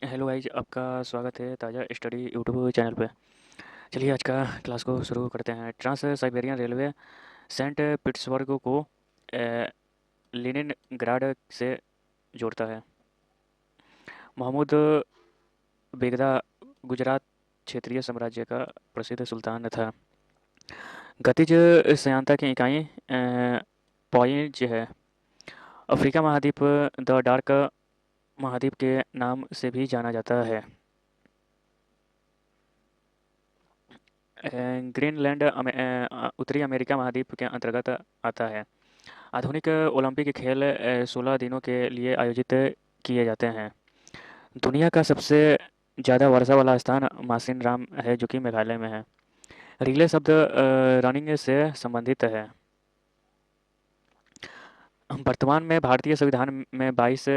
Hello guys, आपका स्वागत है ताज़ा स्टडी यूट्यूब चैनल पे। चलिए आज का क्लास को शुरू करते हैं। Trans Siberian Railway Saint Petersburg को लेनिनग्राड से जोड़ता है। महमूद बेगदा गुजरात क्षेत्रीय साम्राज्य का प्रसिद्ध सुल्तान था। गतिज श्यानता की इकाई पॉइंट है। अफ्रीका महाद्वीप द डार्क महाद्वीप के नाम से भी जाना जाता है। ग्रीनलैंड उत्तरी अमेरिका महाद्वीप के अंतर्गत आता है। आधुनिक ओलंपिक खेल 16 दिनों के लिए आयोजित किए जाते हैं। दुनिया का सबसे ज़्यादा वर्षा वाला स्थान मासिनराम है, जो कि मेघालय में है। रिले शब्द रनिंग से संबंधित है। वर्तमान में भारतीय संविधान में 22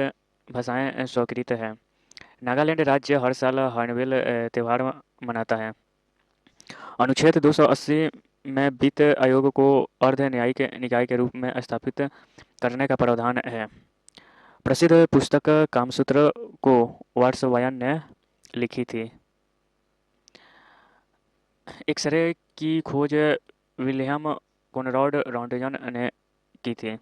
भाषाएं स्वीकृत हैं। नागालैंड राज्य हर साल हॉर्नबिल त्यौहार मनाता है। अनुच्छेद 280 में वित्त आयोग को अर्ध न्यायिक निकाय के रूप में स्थापित करने का प्रावधान है। प्रसिद्ध पुस्तक कामसूत्र को वार्सवायन ने लिखी थी। एक्सरे की खोज विलियम कोनराड रॉन्टगन ने की थी।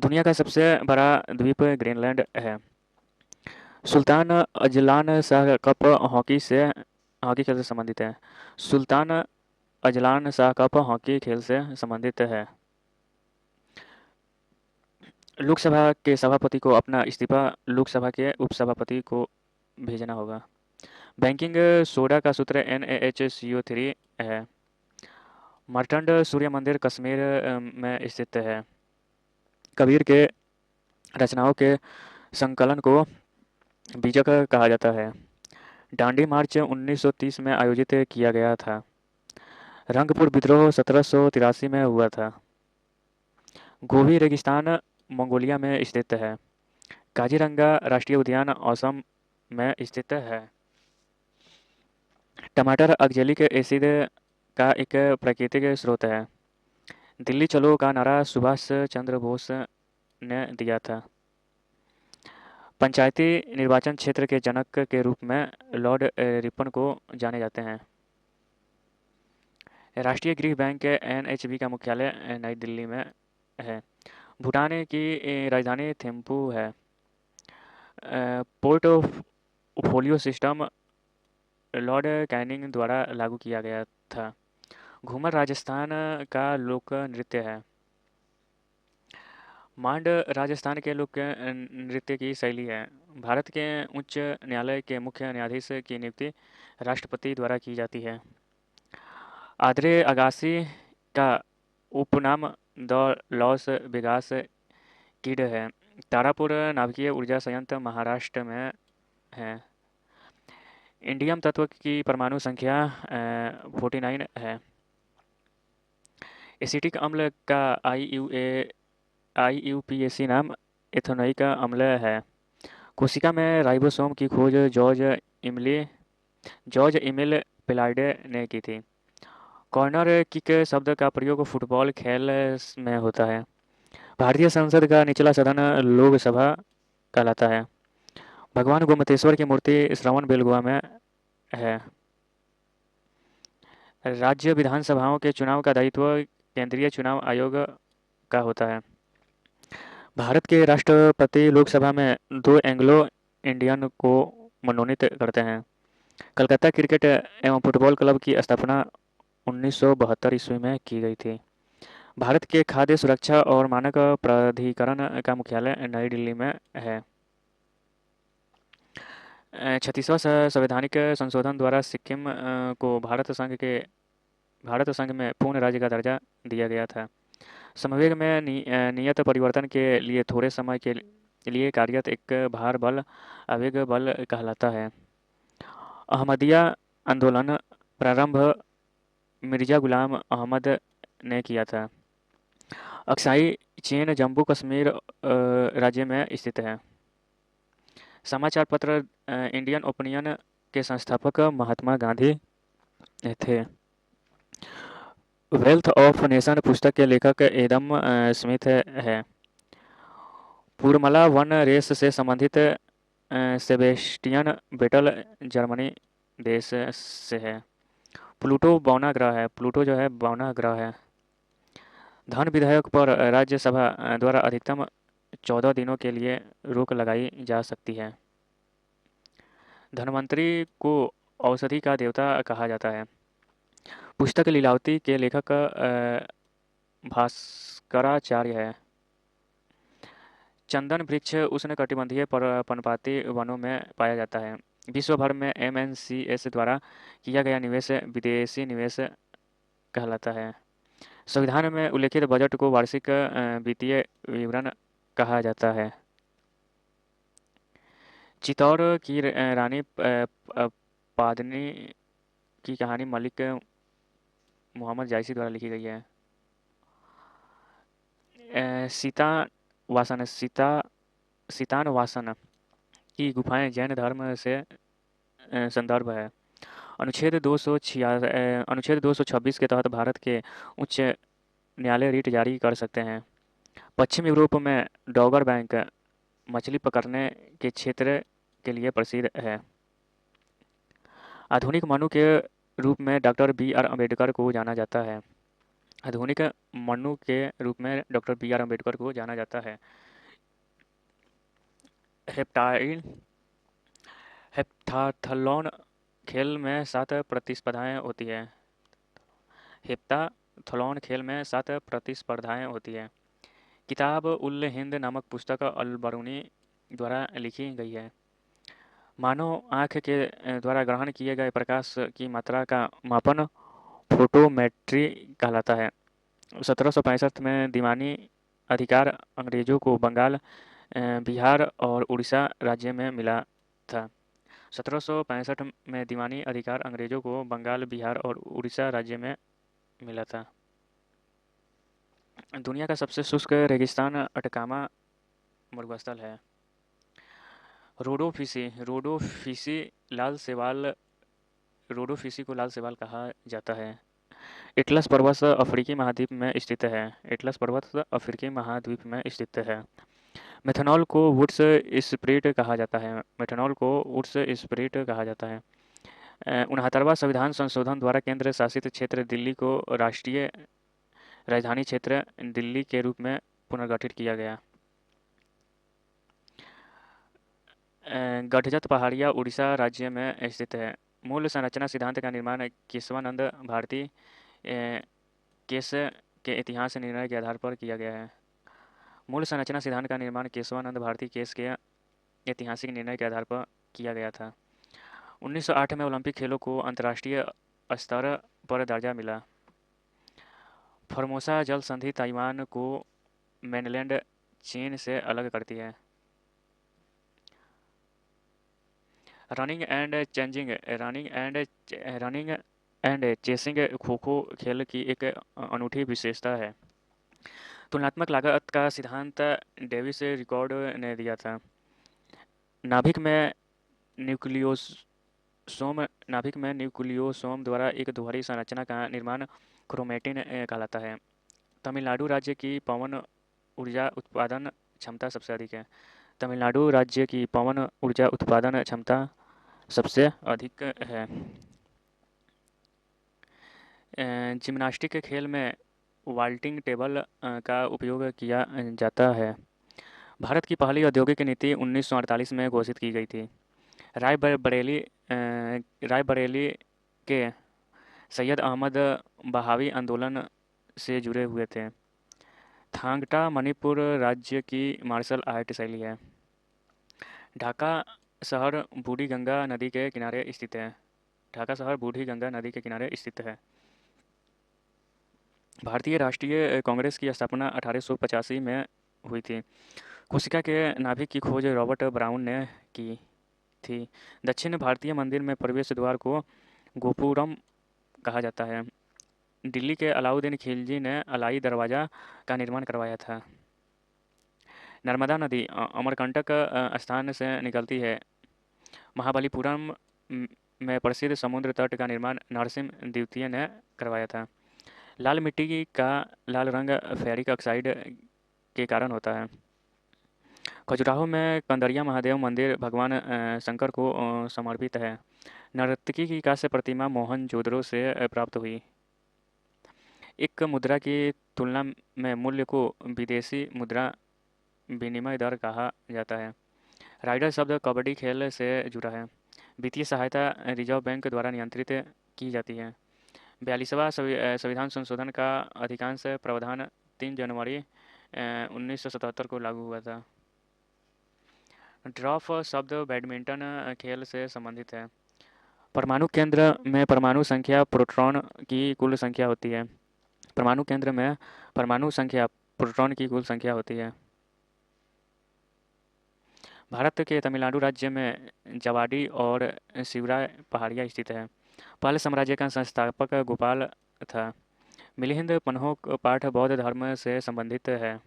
दुनिया का सबसे बड़ा द्वीप ग्रीनलैंड है। Sultan Azlan Shah cup hockey खेल से संबंधित है। Sultan Azlan Shah cup hockey खेल से संबंधित है। लोकसभा के सभापति को अपना इस्तीफा लोकसभा के उपसभापति को भेजना होगा। बैंकिंग सोडा का सूत्र NaHCO3 है। मार्तंड सूर्य मंदिर कश्मीर में स्थित है। कबीर के रचनाओं के संकलन को बीजक कहा जाता है। डांडी मार्च 1930 में आयोजित किया गया था। रंगपुर विद्रोह 1783 में हुआ था। गोबी रेगिस्तान मंगोलिया में स्थित है। काजीरंगा राष्ट्रीय उद्यान असम में स्थित है। टमाटर ऑक्जेलिक एसिड का एक प्राकृतिक स्रोत है। दिल्ली चलो का नारा सुभाष चंद्र बोस ने दिया था। पंचायती निर्वाचन क्षेत्र के जनक के रूप में लॉर्ड रिपन को जाने जाते हैं। राष्ट्रीय गृह बैंक NHB का मुख्यालय नई दिल्ली में है। भूटान की राजधानी थिम्पू है। पोर्टफोलियो सिस्टम लॉर्ड कैनिंग द्वारा लागू किया गया था। घूमर राजस्थान का लोक नृत्य है। मांड राजस्थान के लोक नृत्य की शैली है। भारत के उच्च न्यायालय के मुख्य न्यायाधीश की नियुक्ति राष्ट्रपति द्वारा की जाती है। आद्रे अगासी का उपनाम द लॉस वेगास किड है। तारापुर नाभिकीय ऊर्जा संयंत्र महाराष्ट्र में है। इंडियम तत्व की परमाणु संख्या 49 है। एसिटिक अम्ल का IUPAC नाम एथेनोइक अम्ल है। कोशिका में राइबोसोम की खोज जॉर्ज इमिल पिलार्डे ने की थी। कॉर्नर किक शब्द का प्रयोग फुटबॉल खेल में होता है। भारतीय संसद का निचला सदन लोकसभा कहलाता है। भगवान गोमतेश्वर की मूर्ति श्रवण बेलगोवा में है। राज्य विधानसभाओं के चुनाव का दायित्व केंद्रीय चुनाव आयोग का होता है। भारत के राष्ट्रपति लोकसभा में 2 एंग्लो इंडियन को मनोनीत करते हैं। कलकत्ता क्रिकेट एवं फुटबॉल क्लब की स्थापना 1972 ईस्वी में की गई थी। भारत के खाद्य सुरक्षा और मानक प्राधिकरण का मुख्यालय नई दिल्ली में है। 36वां संवैधानिक संशोधन द्वारा सिक्किम को भारत संघ में पूर्ण राज्य का दर्जा दिया गया था। समवेग में नियत परिवर्तन के लिए थोड़े समय के लिए कार्यरत एक भार बल आवेग बल कहलाता है। अहमदिया आंदोलन प्रारंभ मिर्जा गुलाम अहमद ने किया था। अक्साई चीन जम्मू कश्मीर राज्य में स्थित है। समाचार पत्र इंडियन ओपिनियन के संस्थापक महात्मा गांधी थे। वेल्थ ऑफ नेशन पुस्तक के लेखक एडम स्मिथ है। पुरमला वन रेस से संबंधित सेबेस्टियन बेटल जर्मनी देश से है। प्लूटो बौना ग्रह है। प्लूटो जो है बौना ग्रह है। धन विधेयक पर राज्यसभा द्वारा अधिकतम 14 दिनों के लिए रोक लगाई जा सकती है। धन्वंतरि को औषधि का देवता कहा जाता है। पुस्तक लीलावती के लेखक भास्कराचार्य है। चंदन वृक्ष उष्णकटिबंधीय पर्णपाती वनों में पाया जाता है। विश्व भर में एमएनसीएस द्वारा किया गया निवेश विदेशी निवेश कहलाता है। संविधान में उल्लिखित बजट को वार्षिक वित्तीय विवरण कहा जाता है। चित्तौड़ की रानी पादनी की कहानी मलिक मोहम्मद जायसी द्वारा लिखी गई है। सीतानवासन की गुफाएं जैन धर्म से संदर्भ है। अनुच्छेद 226 के तहत भारत के उच्च न्यायालय रिट जारी कर सकते हैं। पश्चिम यूरोप में डॉगर बैंक मछली पकड़ने के क्षेत्र के लिए प्रसिद्ध है। आधुनिक मनु के रूप में डॉक्टर बी.आर. अम्बेडकर को जाना जाता है। आधुनिक मनु के रूप में डॉक्टर बी.आर. अम्बेडकर को जाना जाता है। हेप्टाथलॉन खेल में 7 प्रतिस्पर्धाएं होती हैं। हेप्टाथलॉन खेल में 7 प्रतिस्पर्धाएं होती हैं। किताब उल हिंद नामक पुस्तक अल-बरूनी द्वारा लिखी गई है। मानव आँख के द्वारा ग्रहण किए गए प्रकाश की मात्रा का मापन फोटोमेट्री कहलाता है। 1765 में दीवानी अधिकार अंग्रेजों को बंगाल, बिहार और उड़ीसा राज्य में मिला था। 1765 में दीवानी अधिकार अंग्रेजों को बंगाल, बिहार और उड़ीसा राज्य में मिला था। दुनिया का सबसे शुष्क रेगिस्तान अटकामा मरुस्थल है। रोडोफिसी को लाल शैवाल कहा जाता है। एटलस पर्वत अफ्रीकी महाद्वीप में स्थित है। एटलस पर्वत अफ्रीकी महाद्वीप में स्थित है। मेथनॉल को वुड्स स्प्रिट कहा जाता है। मेथनॉल को वुड्स स्प्रिट कहा जाता है। 69वां संविधान संशोधन द्वारा केंद्र शासित क्षेत्र दिल्ली को राष्ट्रीय राजधानी क्षेत्र दिल्ली के रूप में पुनर्गठित किया गया। गठजत पहाड़ियाँ उड़ीसा राज्य में स्थित है। मूल संरचना सिद्धांत का निर्माण केशवानंद भारती केस के इतिहास निर्णय के आधार पर किया गया है। मूल संरचना सिद्धांत का निर्माण केशवानंद भारती केस के ऐतिहासिक निर्णय के आधार पर किया गया था। 1908 में ओलंपिक खेलों को अंतर्राष्ट्रीय स्तर पर दर्जा मिला। फॉर्मोसा जल संधि ताइवान को मेनलैंड चीन से अलग करती है। रनिंग एंड चेसिंग खो-खो खेल की एक अनूठी विशेषता है। तुलनात्मक लागत का सिद्धांत डेविस रिकॉर्ड ने दिया था। नाभिक में न्यूक्लियोसोम द्वारा एक दोहरी संरचना का निर्माण क्रोमेटिन कहलाता है। तमिलनाडु राज्य की पवन ऊर्जा उत्पादन क्षमता सबसे अधिक है। तमिलनाडु राज्य की पवन ऊर्जा उत्पादन क्षमता सबसे अधिक है। जिम्नास्टिक खेल में वाल्टिंग टेबल का उपयोग किया जाता है। भारत की पहली औद्योगिक नीति 1948 में घोषित की गई थी। रायबरेली के सैयद अहमद बहावी आंदोलन से जुड़े हुए थे। थांगटा मणिपुर राज्य की मार्शल आर्ट शैली है। ढाका शहर बूढ़ी गंगा नदी के किनारे स्थित है। ढाका शहर बूढ़ी गंगा नदी के किनारे स्थित है। भारतीय राष्ट्रीय कांग्रेस की स्थापना 1885 में हुई थी। कोशिका के नाभिक की खोज रॉबर्ट ब्राउन ने की थी। दक्षिण भारतीय मंदिर में प्रवेश द्वार को गोपुरम कहा जाता है। दिल्ली के अलाउद्दीन खिलजी ने अलाई दरवाज़ा का निर्माण करवाया था। नर्मदा नदी अमरकंटक स्थान से निकलती है। महाबलीपुरम में प्रसिद्ध समुद्र तट का निर्माण नरसिंह द्वितीय ने करवाया था। लाल मिट्टी का लाल रंग फेरिक ऑक्साइड के कारण होता है। खजुराहो में कंदरिया महादेव मंदिर भगवान शंकर को समर्पित है। नर्तकी की कांस्य प्रतिमा मोहनजोदड़ो से प्राप्त हुई। एक मुद्रा की तुलना में मूल्य को विदेशी मुद्रा विनिमय दर कहा जाता है। राइडर शब्द कबड्डी खेल से जुड़ा है। वित्तीय सहायता रिजर्व बैंक द्वारा नियंत्रित की जाती है। 42वां संविधान संशोधन का अधिकांश प्रावधान 3 जनवरी 1977 को लागू हुआ था। ड्रॉप शब्द बैडमिंटन खेल से संबंधित है। परमाणु केंद्र में परमाणु संख्या प्रोटॉन की कुल संख्या होती है। परमाणु केंद्र में परमाणु संख्या प्रोटॉन की कुल संख्या होती है। भारत के तमिलनाडु राज्य में जवाडी और शिवराय पहाड़ियाँ स्थित है। पाल साम्राज्य का संस्थापक गोपाल था। मिलिंद पन्होक पाठ बौद्ध धर्म से संबंधित है।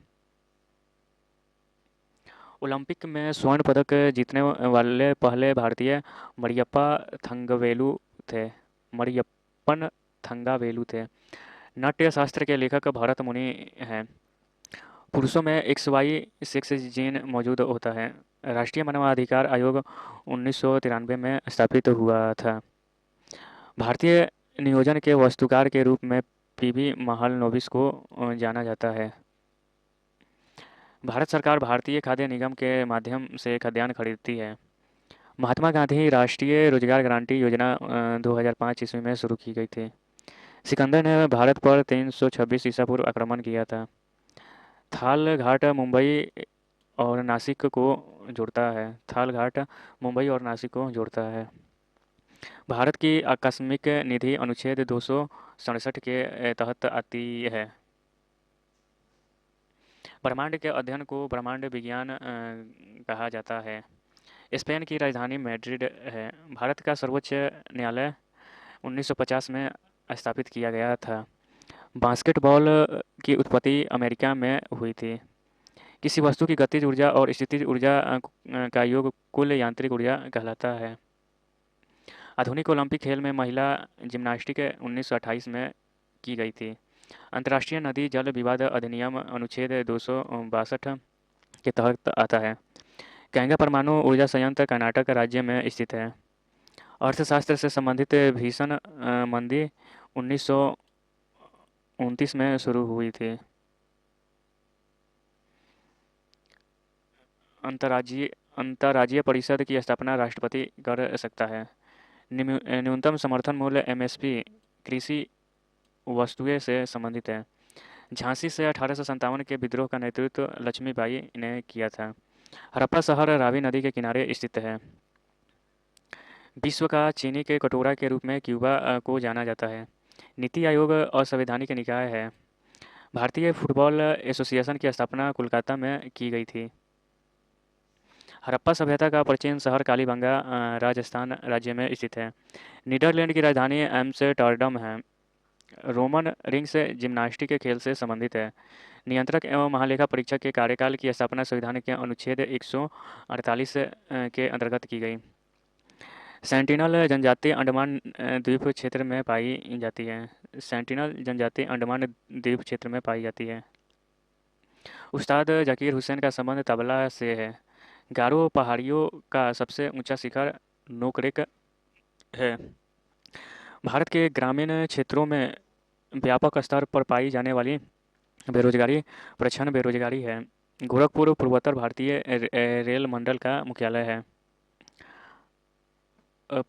ओलंपिक में स्वर्ण पदक जीतने वाले पहले भारतीय मरियप्पा थंगवेलु थे। मरियप्पन थंगावेलु थे। नाट्य शास्त्र के लेखक भरत मुनि हैं। पुरुषों में XY सेक्स जीन मौजूद होता है। राष्ट्रीय मानवाधिकार आयोग 1993 में स्थापित हुआ था। भारतीय नियोजन के वास्तुकार के रूप में PV महालनोबिस को जाना जाता है। भारत सरकार भारतीय खाद्य निगम के माध्यम से खाद्यान्न खरीदती है। महात्मा गांधी राष्ट्रीय रोजगार गारंटी योजना 2005 ईस्वी में शुरू की गई थी। सिकंदर ने भारत पर 326 ईसा पूर्व आक्रमण किया था। थाल घाट मुंबई और नासिक को जोड़ता है। थाल घाट मुंबई और नासिक को जोड़ता है। भारत की आकस्मिक निधि अनुच्छेद 267 के तहत आती है। ब्रह्मांड के अध्ययन को ब्रह्मांड विज्ञान कहा जाता है। स्पेन की राजधानी मैड्रिड है। भारत का सर्वोच्च न्यायालय 1950 में स्थापित किया गया था। बास्केटबॉल की उत्पत्ति अमेरिका में हुई थी। किसी वस्तु की गतिज ऊर्जा और स्थितिज ऊर्जा का योग कुल यांत्रिक ऊर्जा कहलाता है। आधुनिक ओलंपिक खेल में महिला जिम्नास्टिक 1928 में की गई थी। अंतर्राष्ट्रीय नदी जल विवाद अधिनियम अनुच्छेद 262 के तहत आता है। गंगा परमाणु ऊर्जा संयंत्र कर्नाटक राज्य में स्थित है। अर्थशास्त्र से संबंधित भीषण मंदी 1929 में शुरू हुई थी। अंतर्राज्यीय परिषद की स्थापना राष्ट्रपति कर सकता है। न्यूनतम समर्थन मूल्य MSP कृषि वस्तुएं से संबंधित है। झांसी से 1857 के विद्रोह का नेतृत्व लक्ष्मीबाई ने किया था। हड़प्पा शहर रावी नदी के किनारे स्थित है। विश्व का चीनी के कटोरा के रूप में क्यूबा को जाना जाता है। नीति आयोग असंवैधानिक निकाय है। भारतीय फुटबॉल एसोसिएशन की स्थापना कोलकाता में की गई थी। हड़प्पा सभ्यता का प्राचीन शहर कालीबंगा राजस्थान राज्य में स्थित है। नीदरलैंड की राजधानी एम्स्टर्डम है। रोमन रिंग्स जिम्नास्टिक के खेल से संबंधित है। नियंत्रक एवं महालेखा परीक्षक के कार्यकाल की स्थापना संविधान के अनुच्छेद 148 के अंतर्गत की गई। सेंटिनल जनजाति अंडमान द्वीप क्षेत्र में पाई जाती है। सेंटिनल जनजाति अंडमान द्वीप क्षेत्र में पाई जाती है। उस्ताद जाकिर हुसैन का संबंध तबला से है। गारो पहाड़ियों का सबसे ऊंचा शिखर नोकरेक है। भारत के ग्रामीण क्षेत्रों में व्यापक स्तर पर पाई जाने वाली बेरोजगारी प्रच्छन्न बेरोजगारी है। गोरखपुर पूर्वोत्तर भारतीय रेल मंडल का मुख्यालय है।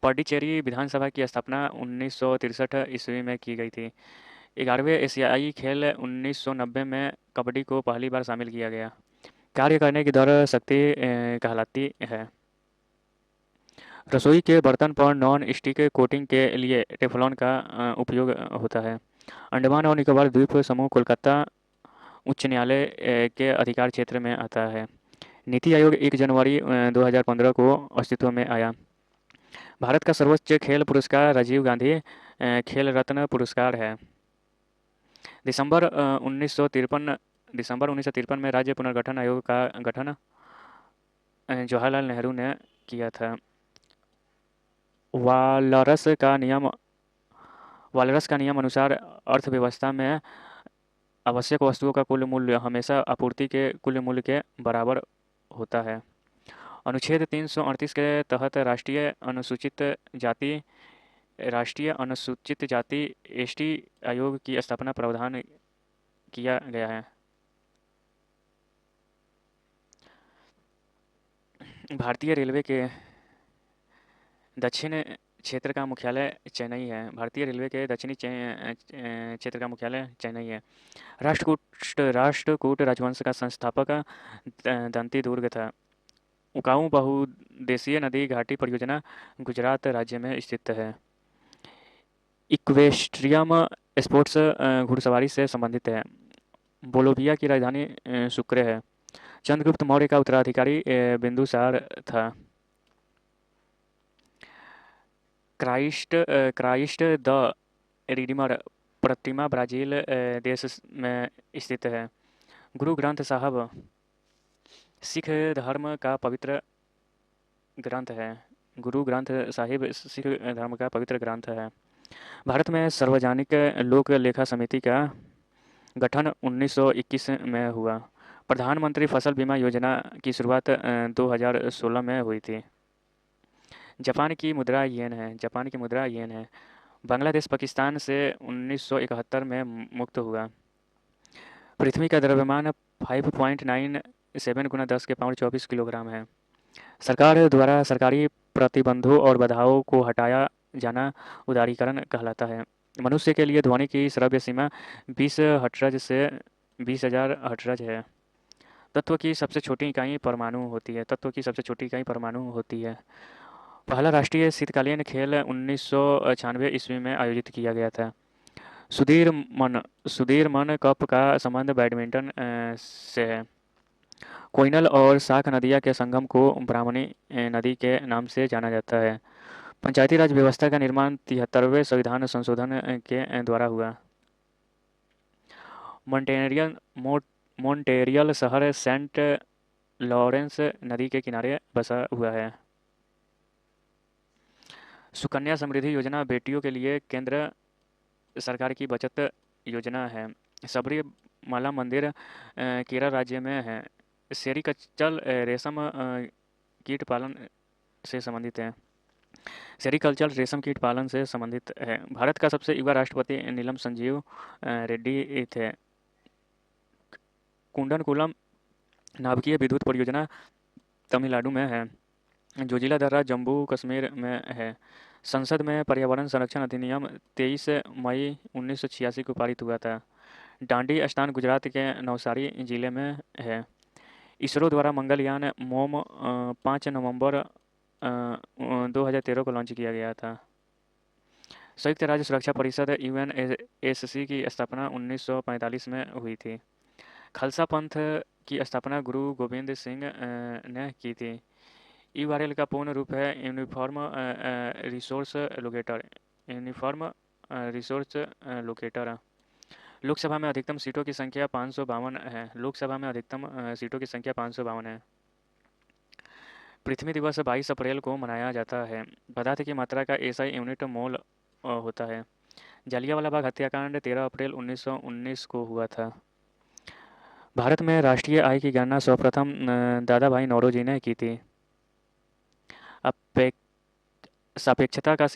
पडिचेरी विधानसभा की स्थापना 1963 ईस्वी में की गई थी। 11वें एशियाई खेल 1990 में कबड्डी को पहली बार शामिल किया गया। कार्य करने की दर शक्ति कहलाती है। रसोई के बर्तन पर नॉन स्टिक कोटिंग के लिए टेफ्लॉन का उपयोग होता है। अंडमान और निकोबार द्वीप समूह कोलकाता उच्च न्यायालय के अधिकार क्षेत्र में आता है। नीति आयोग 1 जनवरी 2015 को अस्तित्व में आया। भारत का सर्वोच्च खेल पुरस्कार राजीव गांधी खेल रत्न पुरस्कार है। दिसंबर 1953 में राज्य पुनर्गठन आयोग का गठन जवाहरलाल नेहरू ने किया था। वालरस का नियम अनुसार अर्थव्यवस्था में आवश्यक वस्तुओं का कुल मूल्य हमेशा आपूर्ति के कुल मूल्य के बराबर होता है। अनुच्छेद 338 के तहत राष्ट्रीय अनुसूचित जाति एसटी आयोग की स्थापना प्रावधान किया गया है। भारतीय रेलवे के दक्षिण क्षेत्र का मुख्यालय चेन्नई है। भारतीय रेलवे के दक्षिणी क्षेत्र का मुख्यालय चेन्नई है। राष्ट्रकूट राजवंश का संस्थापक दंती दुर्ग था। उकाऊ बहुउद्देशीय नदी घाटी परियोजना गुजरात राज्य में स्थित है। इक्वेस्ट्रियम स्पोर्ट्स घुड़सवारी से संबंधित है। बोलोविया की राजधानी सुक्रे है। चंद्रगुप्त मौर्य का उत्तराधिकारी बिंदुसार था। Christ the Redeemer Pratima Brazil देश में स्थित है। गुरु ग्रंथ साहब सिख धर्म का पवित्र ग्रंथ है। गुरु ग्रंथ साहिब सिख धर्म का पवित्र ग्रंथ है। भारत में सार्वजनिक लोक लेखा समिति का गठन 1921 में हुआ। प्रधानमंत्री फसल बीमा योजना की शुरुआत 2016 में हुई थी। जापान की मुद्रा येन है। बांग्लादेश पाकिस्तान से 1971 में मुक्त हुआ। पृथ्वी का द्रव्यमान 5.97 गुना 10 के पावर 24 किलोग्राम है। सरकार द्वारा सरकारी प्रतिबंधों और बाधाओं को हटाया जाना उदारीकरण कहलाता है। मनुष्य के लिए ध्वनि की श्रव्य सीमा 20 हर्ट्ज से 20,000 हर्ट्ज है। तत्व की सबसे छोटी इकाई परमाणु होती है। पहला राष्ट्रीय शीतकालीन खेल 1996 ईस्वी में आयोजित किया गया था। सुदीरमन कप का संबंध बैडमिंटन से है। कोइनल और शाख नदियाँ के संगम को ब्राह्मणी नदी के नाम से जाना जाता है। पंचायती राज व्यवस्था का निर्माण 73वें संविधान संशोधन के द्वारा हुआ। मॉन्टेरियल शहर सेंट लॉरेंस नदी के किनारे बसा हुआ है। सुकन्या समृद्धि योजना बेटियों के लिए केंद्र सरकार की बचत योजना है। सबरीमाला मंदिर केरल राज्य में है। सेरीकल्चर रेशम कीट पालन से संबंधित है। सेरीकल्चर रेशम कीट पालन से संबंधित है। भारत का सबसे युवा राष्ट्रपति नीलम संजीव रेड्डी थे। कुंडनकुलम नाभिकीय विद्युत परियोजना तमिलनाडु में है। जोजिला दर्रा जम्मू कश्मीर में है। संसद में पर्यावरण संरक्षण अधिनियम 23 मई 1986 को पारित हुआ था। डांडी स्थान गुजरात के नवसारी जिले में है। इसरो द्वारा मंगलयान मोम 5 नवंबर 2013 को लॉन्च किया गया था। संयुक्त राज्य सुरक्षा परिषद यूएनएससी की स्थापना 1945 में हुई थी। खालसा पंथ की स्थापना गुरु गोबिंद सिंह ने की थी। यूआरएल का पूर्ण रूप है यूनिफॉर्म रिसोर्स लोकेटर। लोकसभा में अधिकतम सीटों की संख्या 552 है। पृथ्वी दिवस 22 अप्रैल को मनाया जाता है। पदार्थ की मात्रा का एसआई यूनिट मोल होता है। जलियांवाला बाग हत्याकांड 13 अप्रैल 1919 को हुआ था। भारत में राष्ट्रीय आय की गणना सर्वप्रथम दादा भाई नौरोजी ने की थी। सापेक्षता का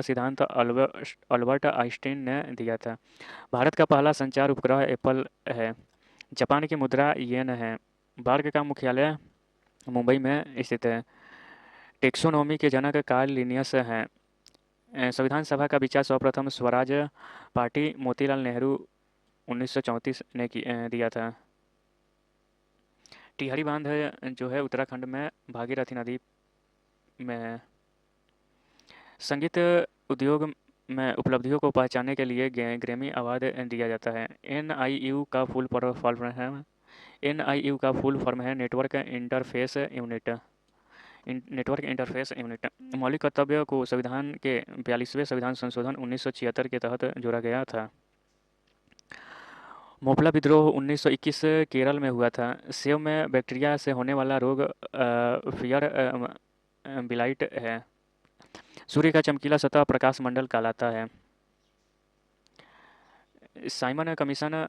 सिद्धांत अल्बर्ट आइंस्टीन ने दिया था। भारत का पहला संचार उपग्रह एप्पल है। जापान की मुद्रा येन है। बार्ग का मुख्यालय मुंबई में स्थित है। टेक्सोनोमी के जनक कार्ल लिनियस हैं। संविधान सभा का विचार सर्वप्रथम स्वराज पार्टी मोतीलाल नेहरू 1934 ने दिया था। टिहरी बांध जो है उत्तराखंड में भागीरथी नदी में है। संगीत उद्योग में उपलब्धियों को पहचानने के लिए ग्रैमी अवार्ड दिया जाता है। एनआईयू का फुल फॉर्म है नेटवर्क इंटरफेस यूनिट। मौलिक कर्तव्य को संविधान के 42वें संविधान संशोधन 1976 के तहत जोड़ा गया था। मोपला विद्रोह 1921 केरल में हुआ था। सेब में बैक्टीरिया से होने वाला रोग फियर बिलाइट है। सूर्य का चमकीला सतह प्रकाश मंडल कहलाता है। साइमन कमीशन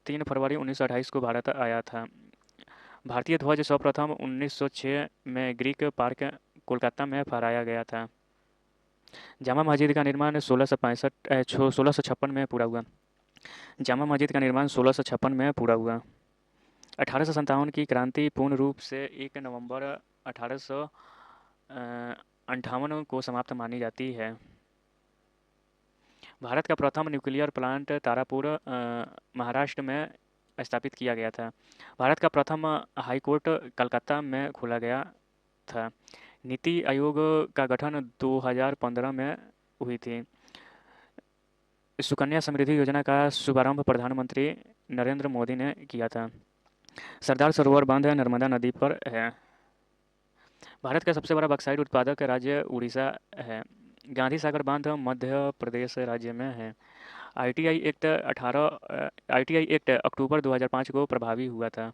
3 फरवरी 1928 को भारत आया था। भारतीय ध्वज सर्वप्रथम 1906 में ग्रीक पार्क कोलकाता में फहराया गया था। जामा मस्जिद का निर्माण 1656 में पूरा हुआ। जामा मस्जिद का निर्माण 1656 में पूरा हुआ। 1857 की क्रांति पूर्ण रूप से 1 नवंबर 1858 को समाप्त मानी जाती है। भारत का प्रथम न्यूक्लियर प्लांट तारापुर महाराष्ट्र में स्थापित किया गया था। भारत का प्रथम हाई कोर्ट कलकत्ता में खोला गया था। नीति आयोग का गठन 2015 में हुई थी। सुकन्या समृद्धि योजना का शुभारंभ प्रधानमंत्री नरेंद्र मोदी ने किया था। सरदार सरोवर बांध नर्मदा नदी पर है। भारत का सबसे बड़ा बॉक्साइट उत्पादक राज्य उड़ीसा है। गांधी सागर बांध मध्य प्रदेश राज्य में है। आईटीआई एक्ट अक्टूबर 2005 को प्रभावी हुआ था।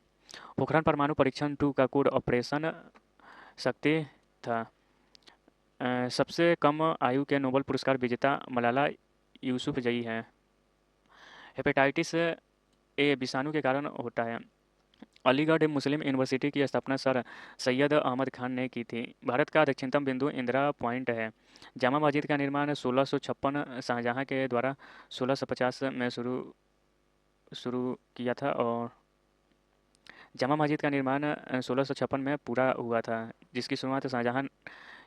पोखरण परमाणु परीक्षण 2 का कोड ऑपरेशन शक्ति था। सबसे कम आयु के नोबेल पुरस्कार विजेता मलाला यूसुफजई हैं। हेपेटाइटिस ए विषाणु के कारण होता है। अलीगढ़ मुस्लिम यूनिवर्सिटी की स्थापना सर सैयद अहमद खान ने की थी। भारत का दक्षिणतम बिंदु इंदिरा पॉइंट है। जामा मस्जिद का निर्माण 1656 शाहजहां के द्वारा 1650 में शुरू किया था और जामा मस्जिद का निर्माण 1656 में पूरा हुआ था, जिसकी शुरुआत शाहजहां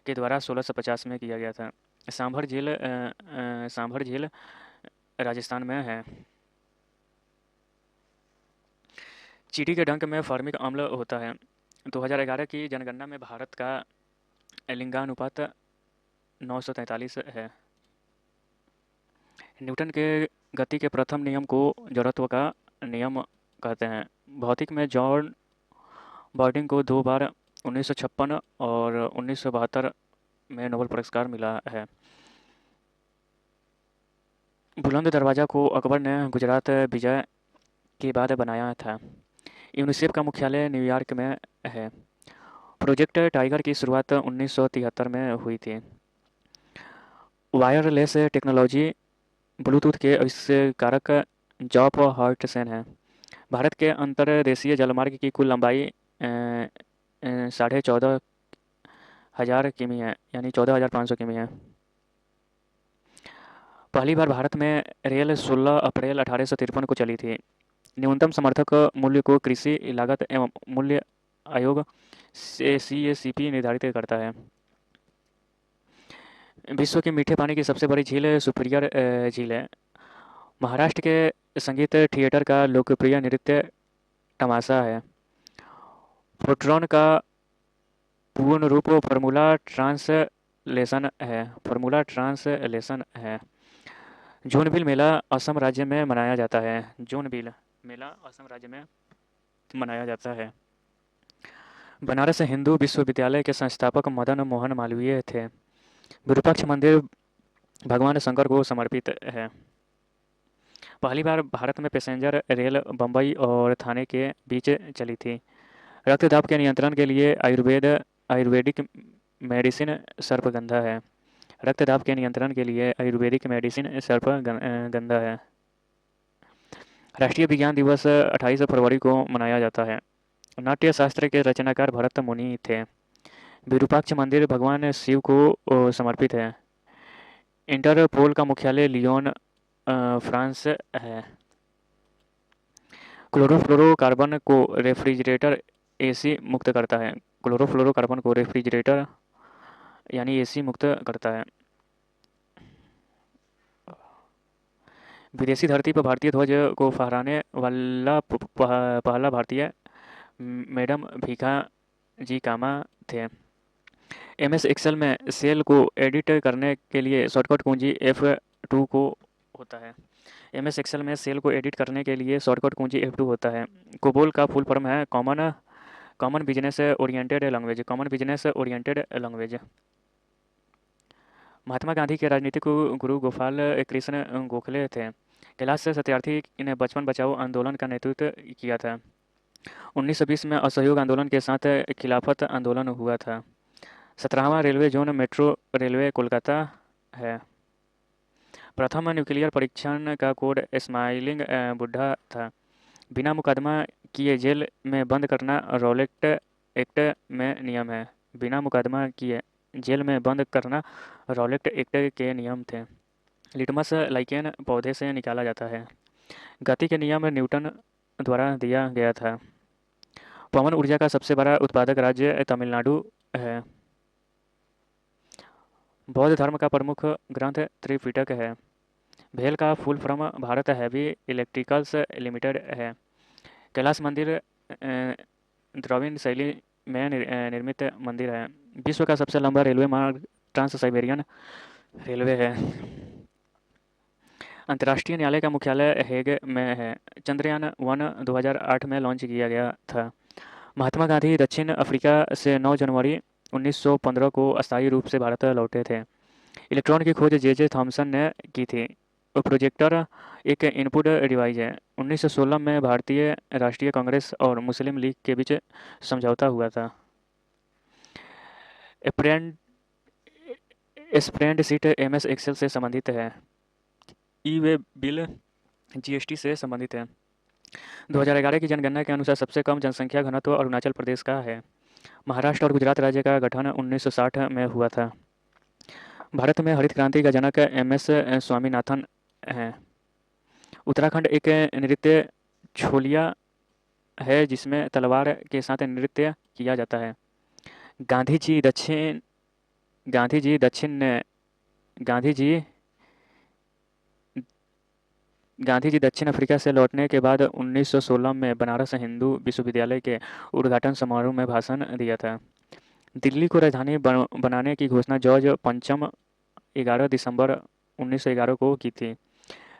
के द्वारा 1650 में किया गया था। सांभर झील राजस्थान में है। चींटी के डंक में फॉर्मिक अम्ल होता है। 2011 की जनगणना में भारत का लिंगानुपात 943 है। न्यूटन के गति के प्रथम नियम को जड़त्व का नियम कहते हैं। भौतिक में जॉन बॉर्डिंग को 2 बार 1956 और 1972 में नोबेल पुरस्कार मिला है। बुलंद दरवाज़ा को अकबर ने गुजरात विजय के बाद बनाया था। यूनिसेफ का मुख्यालय न्यूयॉर्क में है। प्रोजेक्ट टाइगर की शुरुआत 1973 में हुई थी। वायरलेस टेक्नोलॉजी ब्लूटूथ के आविष्कारक जॉफ हॉटसन हैं। भारत के अंतर्देशीय जलमार्ग की कुल लंबाई 14,500 किमी है, यानी 14,500 किमी है। पहली बार भारत में रेल 16 अप्रैल 1853 को चली थी। न्यूनतम समर्थक मूल्य को कृषि लागत एवं मूल्य आयोग CACP निर्धारित करता है। विश्व की मीठे पानी की सबसे बड़ी झील सुपीरियर झील है। महाराष्ट्र के संगीत थिएटर का लोकप्रिय नृत्य तमाशा है। फोर्ट्रॉन का पूर्ण रूप फॉर्मूला ट्रांसलेशन है। जोनबिल मेला असम राज्य में मनाया जाता है। जोनबिल मेला असम राज्य में मनाया जाता है। बनारस हिंदू विश्वविद्यालय के संस्थापक मदन मोहन मालवीय थे। विरूपाक्ष मंदिर भगवान शंकर को समर्पित है। पहली बार भारत में पैसेंजर रेल बम्बई और थाने के बीच चली थी। रक्तदाब के नियंत्रण के लिए आयुर्वेदिक मेडिसिन सर्पगंधा है। रक्तदाब के नियंत्रण के लिए आयुर्वेदिक मेडिसिन सर्पगंधा है। राष्ट्रीय विज्ञान दिवस 28 फरवरी को मनाया जाता है। नाट्य शास्त्र के रचनाकार भरत मुनि थे। विरूपाक्ष मंदिर भगवान शिव को समर्पित है। इंटरपोल का मुख्यालय लियोन फ्रांस है। क्लोरोफ्लोरोकार्बन को रेफ्रिजरेटर एसी मुक्त करता है। क्लोरोफ्लोरोकार्बन को रेफ्रिजरेटर यानी एसी मुक्त करता है। विदेशी धरती पर भारतीय ध्वज को फहराने वाला पहला भारतीय मैडम भीखा जी कामा थे। MS एक्सेल में सेल को एडिट करने के लिए शॉर्टकट कुंजी F2 को होता है। MS एक्सेल में सेल को एडिट करने के लिए शॉर्टकट कुंजी F2 होता है। कोबोल का फुल फॉर्म है common business oriented language. Mahatma Gandhi के राजनीतिक गुरु गोपाल कृष्ण गोखले थे। कैलाश सत्यार्थी ने बचपन बचाओ आंदोलन का नेतृत्व किया था। 1920 में असहयोग आंदोलन के साथ खिलाफत आंदोलन हुआ था। 17वां railway zone metro railway Kolkata है। प्रथम न्यूक्लियर परीक्षण का कोड स्माइलिंग बुड्ढा था। बिना मुकदमा किए जेल में बंद करना रॉलेट एक्ट में नियम है। बिना मुकदमा किए जेल में बंद करना रॉलेट एक्ट के नियम थे। लिटमस लाइकेन पौधे से निकाला जाता है। गति के नियम न्यूटन द्वारा दिया गया था। पवन ऊर्जा का सबसे बड़ा उत्पादक राज्य तमिलनाडु है। बौद्ध धर्म का प्रमुख ग्रंथ त्रिपिटक है। भेल का full form Bharat heavy electricals limited है। कैलाश मंदिर द्रविड़ शैली में निर्मित मंदिर है। विश्व का सबसे लंबा रेलवे मार्ग ट्रांस साइबेरियन रेलवे है। अंतर्राष्ट्रीय न्यायालय का मुख्यालय हेग में है। चंद्रयान-1 2008 में लॉन्च किया गया था। महात्मा गांधी दक्षिण अफ्रीका से 9 जनवरी 1915 को अस्थायी रूप से भारत लौटे थे। इलेक्ट्रॉन की खोज जे थॉमसन ने की थी। प्रोजेक्टर एक इनपुट डिवाइस है। 1916 में भारतीय राष्ट्रीय कांग्रेस और मुस्लिम लीग के बीच समझौता हुआ था। स्प्रेडशीट एमएस एक्सेल से संबंधित है। ई वे बिल जीएसटी से संबंधित है। 2011 की जनगणना के अनुसार सबसे कम जनसंख्या घनत्व अरुणाचल प्रदेश का है। महाराष्ट्र और गुजरात राज्य का गठन 1960 में हुआ था। भारत में हरित क्रांति का जनक एम.एस. स्वामीनाथन हैं। उत्तराखंड एक नृत्य छोलिया है जिसमें तलवार के साथ नृत्य किया जाता है। गांधी जी दक्षिण गांधी जी दक्षिण गांधी जी गांधी जी दक्षिण अफ्रीका से लौटने के बाद 1916 में बनारस हिंदू विश्वविद्यालय के उद्घाटन समारोह में भाषण दिया था। दिल्ली को राजधानी बनाने की घोषणा जॉर्ज पंचम 11 दिसंबर 1911 को की थी।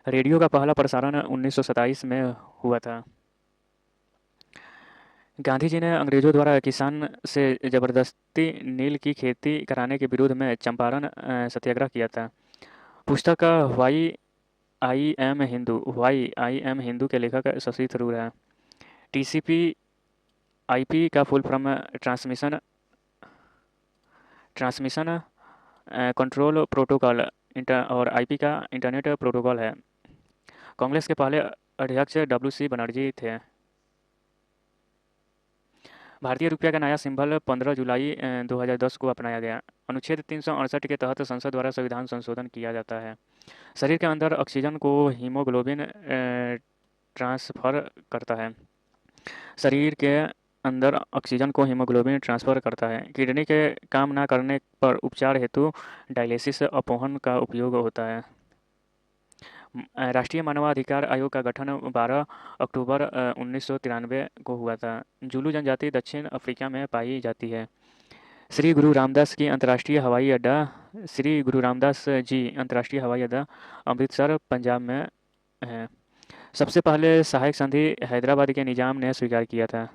रेडियो का पहला प्रसारण 1927 में हुआ था। गांधी जी ने अंग्रेजों द्वारा किसान से जबरदस्ती नील की खेती कराने के विरोध में चंपारण सत्याग्रह किया था। पुस्तक वाई आई एम हिंदू के लेखक शशि थरूर है। टीसीपी आईपी का full form transmission control protocol और आईपी का इंटरनेट प्रोटोकॉल है। कांग्रेस के पहले अध्यक्ष डब्ल्यू.सी. बनर्जी थे। भारतीय रुपया का नया सिंबल 15 जुलाई 2010 को अपनाया गया। अनुच्छेद 368 के तहत संसद द्वारा संविधान संशोधन किया जाता है। शरीर के अंदर ऑक्सीजन को हीमोग्लोबिन ट्रांसफर करता है। शरीर के अंदर ऑक्सीजन को हीमोग्लोबिन ट्रांसफर करता है। किडनी के काम न करने पर उपचार हेतु डायलिसिस अपौहन का उपयोग होता है। राष्ट्रीय मानवाधिकार आयोग का गठन 12 अक्टूबर 1993 को हुआ था। जुलू जनजाति दक्षिण अफ्रीका में पाई जाती है। श्री गुरु रामदास जी अंतर्राष्ट्रीय हवाई अड्डा अमृतसर पंजाब में है। सबसे पहले सहायक संधि हैदराबाद के निजाम ने स्वीकार किया था।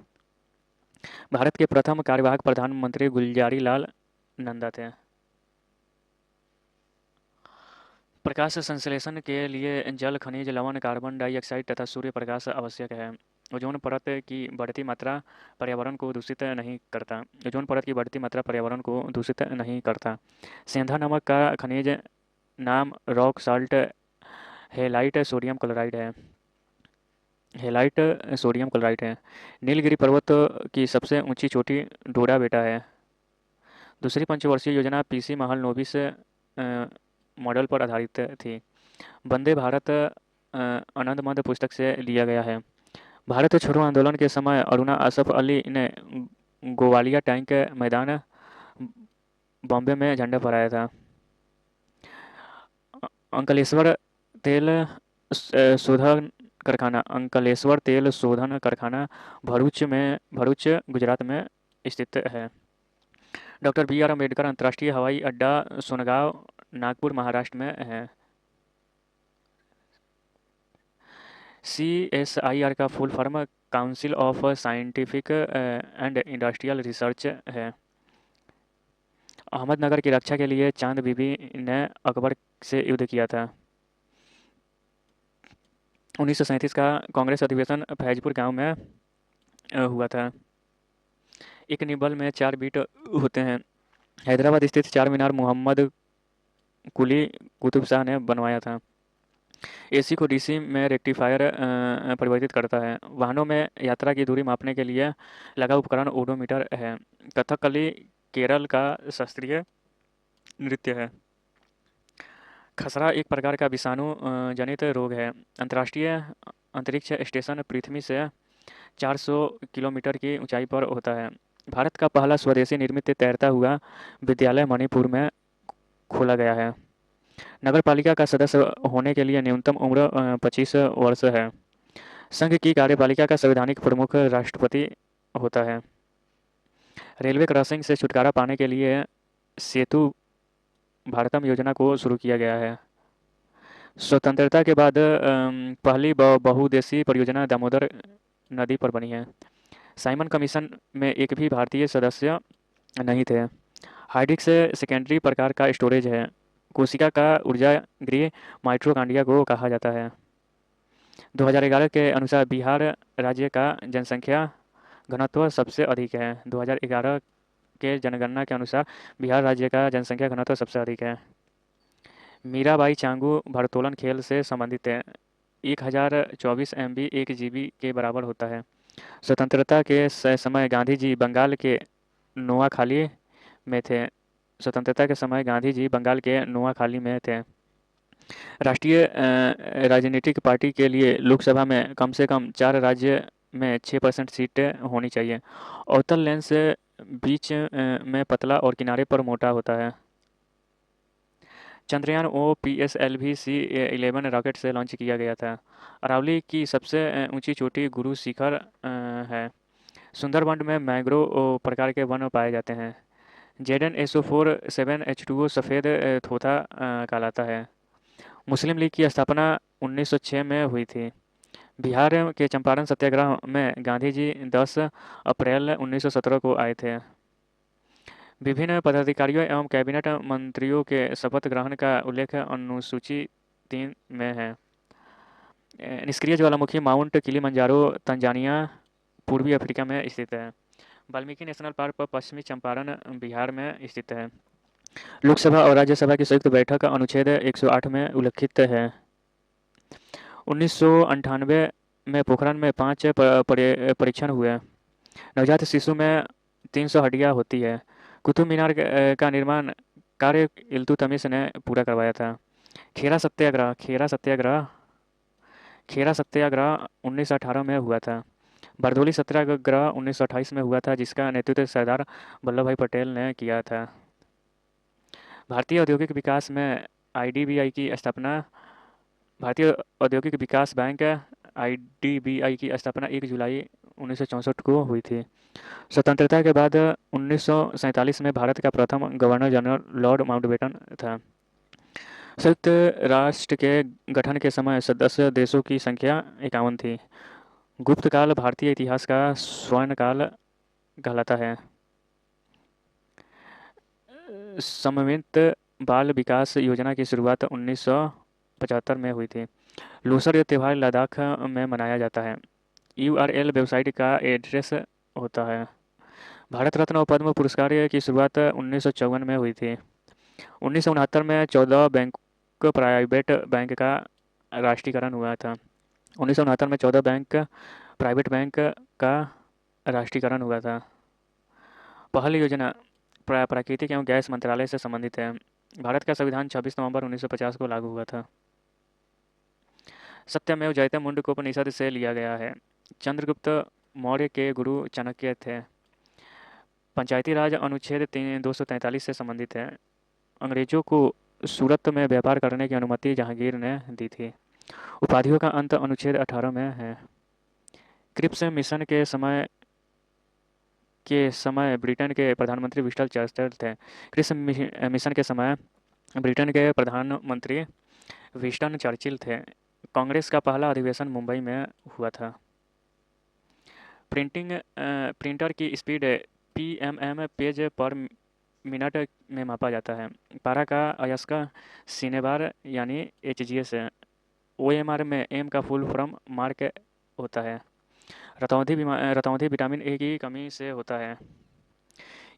भारत के प्रथम कार्यवाहक प्रधानमंत्री गुलजारी लाल नंदा थे। प्रकाश संश्लेषण के लिए जल, खनिज लवण, कार्बन डाइऑक्साइड तथा सूर्य प्रकाश आवश्यक है। ओजोन परत की बढ़ती मात्रा पर्यावरण को दूषित नहीं करता। ओजोन परत की बढ़ती मात्रा पर्यावरण को दूषित नहीं करता। सेंधा नमक का खनिज नाम rock salt halide sodium chloride है। नीलगिरी पर्वत की सबसे ऊंची चोटी डोडा बेटा है। दूसरी पंचवर्षीय योजना पीसी महल नोबिस मॉडल पर आधारित थी। वंदे भारत आनंद मद पुस्तक से लिया गया है। भारत छोड़ो आंदोलन के समय अरुणा असफ अली ने गोवालिया टैंक मैदान बॉम्बे में झंडा फहराया था। अंकलेश्वर तेल शोधन कारखाना भरूच गुजरात में स्थित है। डॉक्टर बी आर अम्बेडकर अंतर्राष्ट्रीय हवाई अड्डा सोनगांव नागपुर महाराष्ट्र में है। CSIR का full form council of scientific and industrial research है। अहमदनगर की रक्षा के लिए चांद बीबी ने अकबर से युद्ध किया था। 1937 का कांग्रेस अधिवेशन फैजपुर गांव में हुआ था। एक निबल में 4 बीट होते हैं। हैदराबाद स्थित चार मीनार मोहम्मद कुली कुतुब शाह ने बनवाया था। एसी को डीसी में रेक्टिफायर परिवर्तित करता है। वाहनों में यात्रा की दूरी मापने के लिए लगा उपकरण ओडोमीटर है। कथकली केरल का शास्त्रीय नृत्य है। खसरा एक प्रकार का विषाणु जनित रोग है। अंतर्राष्ट्रीय अंतरिक्ष स्टेशन पृथ्वी से 400 किलोमीटर की ऊंचाई पर होता है। भारत का पहला स्वदेशी निर्मित तैरता हुआ विद्यालय मणिपुर में खोला गया है। नगर पालिका का सदस्य होने के लिए न्यूनतम उम्र 25 वर्ष है। संघ की कार्यपालिका का संवैधानिक प्रमुख राष्ट्रपति होता है। रेलवे क्रॉसिंग से छुटकारा पाने के लिए सेतु भारतम योजना को शुरू किया गया है। स्वतंत्रता के बाद पहली बहुउद्देशीय परियोजना दामोदर नदी पर बनी है। साइमन कमीशन में एक भी भारतीय सदस्य नहीं थे। हार्ड डिस्क सेकेंडरी प्रकार का स्टोरेज है। कोशिका का ऊर्जा गृह माइटोकॉन्ड्रिया को कहा जाता है। 2011 के अनुसार बिहार राज्य का जनसंख्या घनत्व सबसे अधिक है। 2011 के जनगणना के अनुसार बिहार राज्य का जनसंख्या घनत्व सबसे अधिक है। मीराबाई चांगू भारोत्तोलन खेल से संबंधित है। 1024 MB 1 GB के बराबर होता है। स्वतंत्रता के समय गांधी जी बंगाल के नोआखाली में थे। स्वतंत्रता के समय गांधी जी बंगाल के नोआखाली में थे। राष्ट्रीय राजनीतिक पार्टी के लिए लोकसभा में कम से कम 4 राज्य में 6% सीटें होनी चाहिए। अवतल लेंस बीच में पतला और किनारे पर मोटा होता है। चंद्रयान ओ PSLV C-11 रॉकेट से लॉन्च किया गया था। अरावली की सबसे ऊंची चोटी गुरु शिखर है। सुंदरबन में मैंग्रोव प्रकार के वन पाए जाते हैं। ZnSO4 7H2O सफ़ेद थोथा कहलाता है। मुस्लिम लीग की स्थापना 1906 में हुई थी। बिहार के चंपारण सत्याग्रह में गांधी जी 10 अप्रैल 1917 को आए थे। विभिन्न पदाधिकारियों एवं कैबिनेट मंत्रियों के शपथ ग्रहण का उल्लेख अनुसूची 3 में है। निष्क्रिय ज्वालामुखी माउंट किलिमंजारो तंजानिया पूर्वी अफ्रीका में स्थित है। वाल्मीकि नेशनल पार्क पश्चिमी चंपारण बिहार में स्थित है। लोकसभा और राज्यसभा की संयुक्त बैठक अनुच्छेद 108 में उल्लिखित है। 1998 में पोखरण में 5 परीक्षण हुए। नवजात शिशु में 300 हड्डियां होती है। कुतुब मीनार का निर्माण कार्य इल्तुतमिश ने पूरा करवाया था। खेरा सत्याग्रह 1918 में हुआ था। बरदौली सत्याग्रह 1928 में हुआ था, जिसका नेतृत्व सरदार वल्लभ भाई पटेल ने किया था। भारतीय औद्योगिक विकास में IDBI की स्थापना भारतीय औद्योगिक विकास बैंक IDBI की स्थापना 1 जुलाई 1964 को हुई थी। स्वतंत्रता के बाद 1947 में भारत का प्रथम गवर्नर जनरल लॉर्ड माउंटबेटन था। संयुक्त राष्ट्र के गठन के समय सदस्य देशों की संख्या 51 थी। गुप्त काल भारतीय इतिहास का स्वर्ण काल कहलाता है। समन्वित बाल विकास योजना की शुरुआत 1975 में हुई थी। लोसर यह त्यौहार लद्दाख में मनाया जाता है। URL वेबसाइट का एड्रेस होता है। भारत रत्न और पद्म पुरस्कार की शुरुआत 1954 में हुई थी। 1969 में 14 बैंक प्राइवेट बैंक का राष्ट्रीयकरण हुआ था। 1969 में 14 प्राइवेट बैंक का राष्ट्रीयकरण हुआ था। पहल योजना प्राकृतिक एवं गैस मंत्रालय से संबंधित है। भारत का संविधान 26 नवंबर 1950 को लागू हुआ था। सत्यमेव जयते मुंडकोपनिषद से लिया गया है। चंद्रगुप्त मौर्य के गुरु चाणक्य थे। पंचायती राज अनुच्छेद 243 से संबंधित है। अंग्रेजों को सूरत में व्यापार करने की अनुमति जहांगीर ने दी थी। उपाधियों का अंत अनुच्छेद 18 में है। क्रिप्स मिशन के समय ब्रिटेन के प्रधानमंत्री विंस्टन चर्चिल थे। क्रिप्स मिशन के समय ब्रिटेन के प्रधानमंत्री विंस्टन चर्चिल थे। कांग्रेस का पहला अधिवेशन मुंबई में हुआ था। प्रिंटर की स्पीड PMM पेज पर मिनट में मापा जाता है। पारा का अयस्क सिनेबार यानी HGS है। OMR में M का फुल फॉर्म मार्क होता है। रतौंधी विटामिन A की कमी से होता है।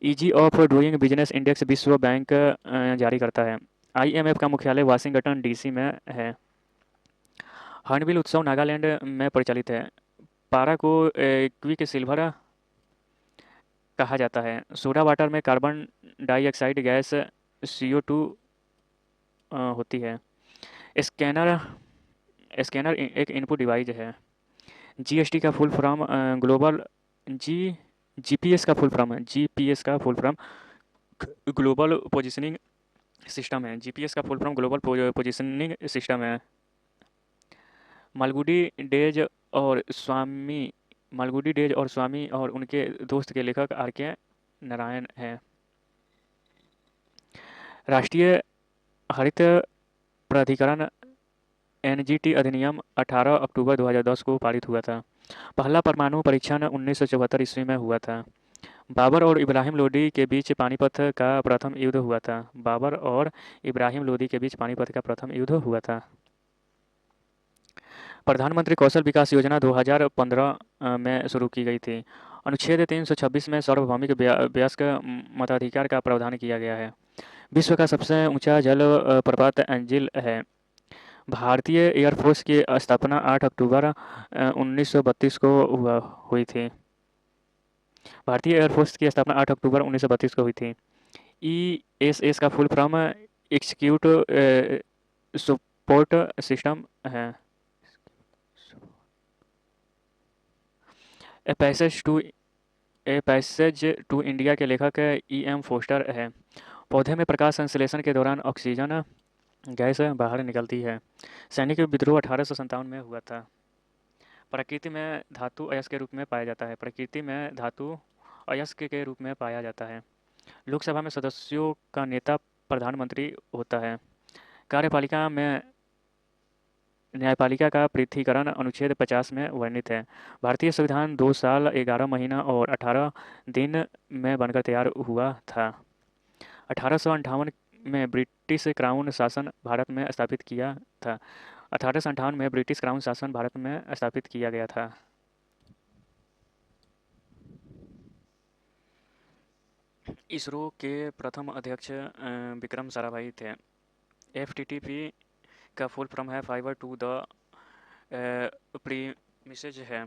Easy of doing business index विश्व बैंक जारी करता है। IMF का मुख्यालय वाशिंगटन DC में है। हॉर्नबिल उत्सव नागालैंड में प्रचलित है। पारा को क्विक सिल्वर कहा जाता है। सोडा वाटर में कार्बन डाइऑक्साइड गैस CO2 होती है। स्कैनर स्कैनर एक इनपुट डिवाइस है। GST का फुल फॉर्म ग्लोबल जी जीपीएस का फुल फॉर्म है। जीपीएस का full form global positioning system है। जीपीएस का full form global positioning system है। मालगुडी डेज और स्वामी मालगुडी डेज और स्वामी और उनके दोस्त के लेखक RK नारायण हैं। राष्ट्रीय हरित प्राधिकरण NGT अधिनियम 18 अक्टूबर 2010 को पारित हुआ था। पहला परमाणु परीक्षण 1974 ईस्वी में हुआ था। बाबर और इब्राहिम लोदी के बीच पानीपत का प्रथम युद्ध हुआ था। बाबर और इब्राहिम लोदी के बीच पानीपत का प्रथम युद्ध हुआ था। प्रधानमंत्री कौशल विकास योजना 2015 में शुरू की गई थी। अनुच्छेद 326 में सार्वभौमिक वयस्क मताधिकार का प्रावधान किया गया है। विश्व का सबसे ऊंचा जल प्रपात एंजिल है। भारतीय एयरफोर्स की स्थापना 8 अक्टूबर 1932 को हुई थी। भारतीय एयरफोर्स की स्थापना 8 अक्टूबर 1932 को हुई थी। ESS का full form execute support system है। ए पैसेज टू इंडिया के लेखक EM फोस्टर है। पौधे में प्रकाश संश्लेषण के दौरान ऑक्सीजन गैस बाहर निकलती है। सैनिक विद्रोह 1857 में हुआ था। प्रकृति में धातु अयस्क के रूप में पाया जाता है। प्रकृति में धातु अयस्क के रूप में पाया जाता है। लोकसभा में सदस्यों का नेता प्रधानमंत्री होता है। कार्यपालिका में न्यायपालिका का पृथक्करण अनुच्छेद 50 में वर्णित है। भारतीय संविधान 2 साल 11 महीना और 18 दिन में बनकर तैयार हुआ था। 1858 में ब्रिटिश क्राउन शासन भारत में स्थापित किया था। 1858 में ब्रिटिश क्राउन शासन भारत में स्थापित किया गया था। इसरो के प्रथम अध्यक्ष विक्रम साराभाई थे। FTTP का फुल फॉर्म है फाइबर टू द प्रीमिसेस है।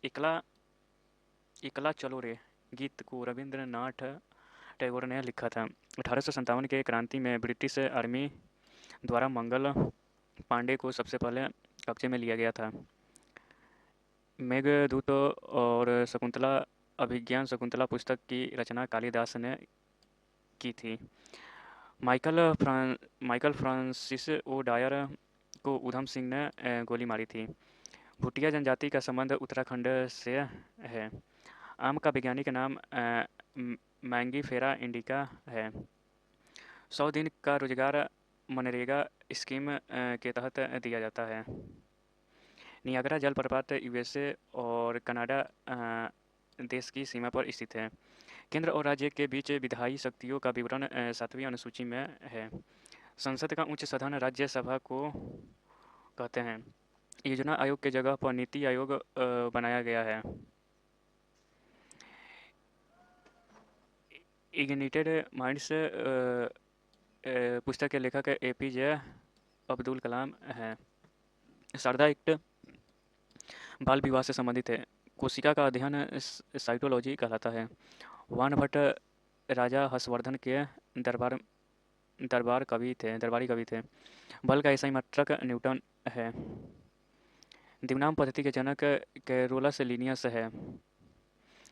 इकला इकला चलो रे गीत को रविंद्रनाथ टैगोर ने लिखा था। 1857 के क्रांति में ब्रिटिश आर्मी द्वारा मंगल पांडे को सबसे पहले कब्जे में लिया गया था। मेघदूत और शकुंतला अभिज्ञान शकुंतला पुस्तक की रचना कालिदास ने की थी। माइकल फ्रांसिस ओ डायर को उधम सिंह ने गोली मारी थी। भूटिया जनजाति का संबंध उत्तराखंड से है। आम का वैज्ञानिक नाम मैंगीफेरा इंडिका है। 100 दिन का रोजगार मनरेगा स्कीम के तहत दिया जाता है। नियाग्रा जलप्रपात USA और कनाडा देश की सीमा पर स्थित है। केंद्र और राज्य के बीच विधायी शक्तियों का विवरण 7वीं अनुसूची में है। संसद का उच्च सदन राज्यसभा को कहते हैं। योजना आयोग के जगह पर नीति आयोग बनाया गया है। इग्निटेड माइंड्स पुस्तक के लेखक APJ अब्दुल कलाम हैं। शारदा एक्ट बाल विवाह से संबंधित है। कोशिका का अध्ययन साइटोलॉजी कहलाता है। वानभट्ट राजा हर्षवर्धन के दरबारी कवि थे। बल का ईसाई मात्रक न्यूटन है। दिवनाम पद्धति के जनक कैरोलस लीनियस है।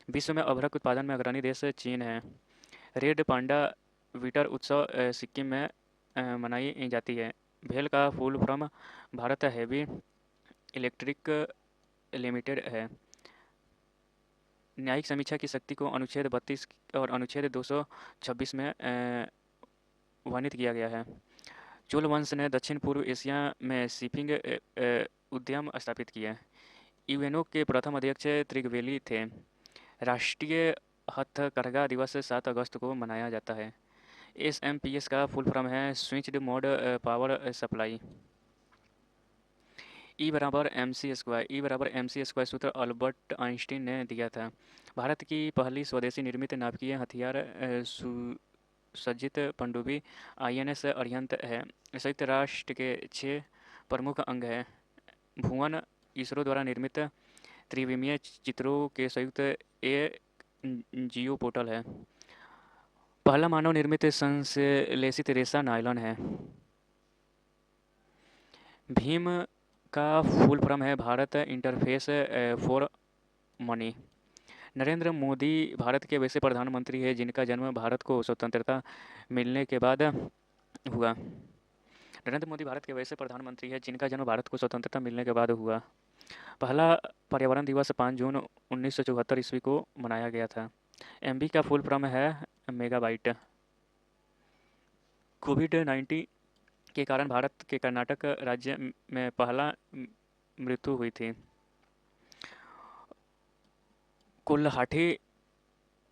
विश्व में अभ्रक उत्पादन में अग्रणी देश चीन है। रेड पांडा विंटर उत्सव सिक्किम में मनाई जाती है। भेल का full form Bharat heavy electric limited है। न्यायिक समीक्षा की शक्ति को अनुच्छेद 32 और अनुच्छेद 226 में वर्णित किया गया है। चोल वंश ने दक्षिण पूर्व एशिया में शिपिंग उद्यम स्थापित किए। यूएनओ के प्रथम अध्यक्ष त्रिगवेली थे। राष्ट्रीय हथकरघा दिवस 7 अगस्त को मनाया जाता है। SMPS का फुल फॉर्म है switched mode power supply. E बराबर MC स्क्वायर सूत्र अल्बर्ट आइंस्टीन ने दिया था। भारत की पहली स्वदेशी निर्मित नाभिकीय हथियार सुसज्जित पनडुब्बी INS अरिहंत है। संयुक्त राष्ट्र के 6 प्रमुख अंग हैं। भुवन इसरो द्वारा निर्मित त्रिविमीय चित्रों के संयुक्त ए जियो पोर्टल है। पहला मानव निर्मित संश्लेषित रेशा नायलॉन है। भीम का फुल फॉर्म है Bharat interface for money. Narendra Modi Bharat के वैसे प्रधानमंत्री हैं जिनका जन्म भारत को स्वतंत्रता मिलने के बाद हुआ। नरेंद्र मोदी भारत के वैसे प्रधानमंत्री हैं जिनका जन्म भारत को स्वतंत्रता मिलने के बाद हुआ। पहला पर्यावरण दिवस 5 जून 1974 ईस्वी को मनाया गया था। एमबी का फुल फॉर्म है मेगाबाइट। कोविड-19 के कारण भारत के कर्नाटक राज्य में पहला मृत्यु हुई थी। कुल्हाटी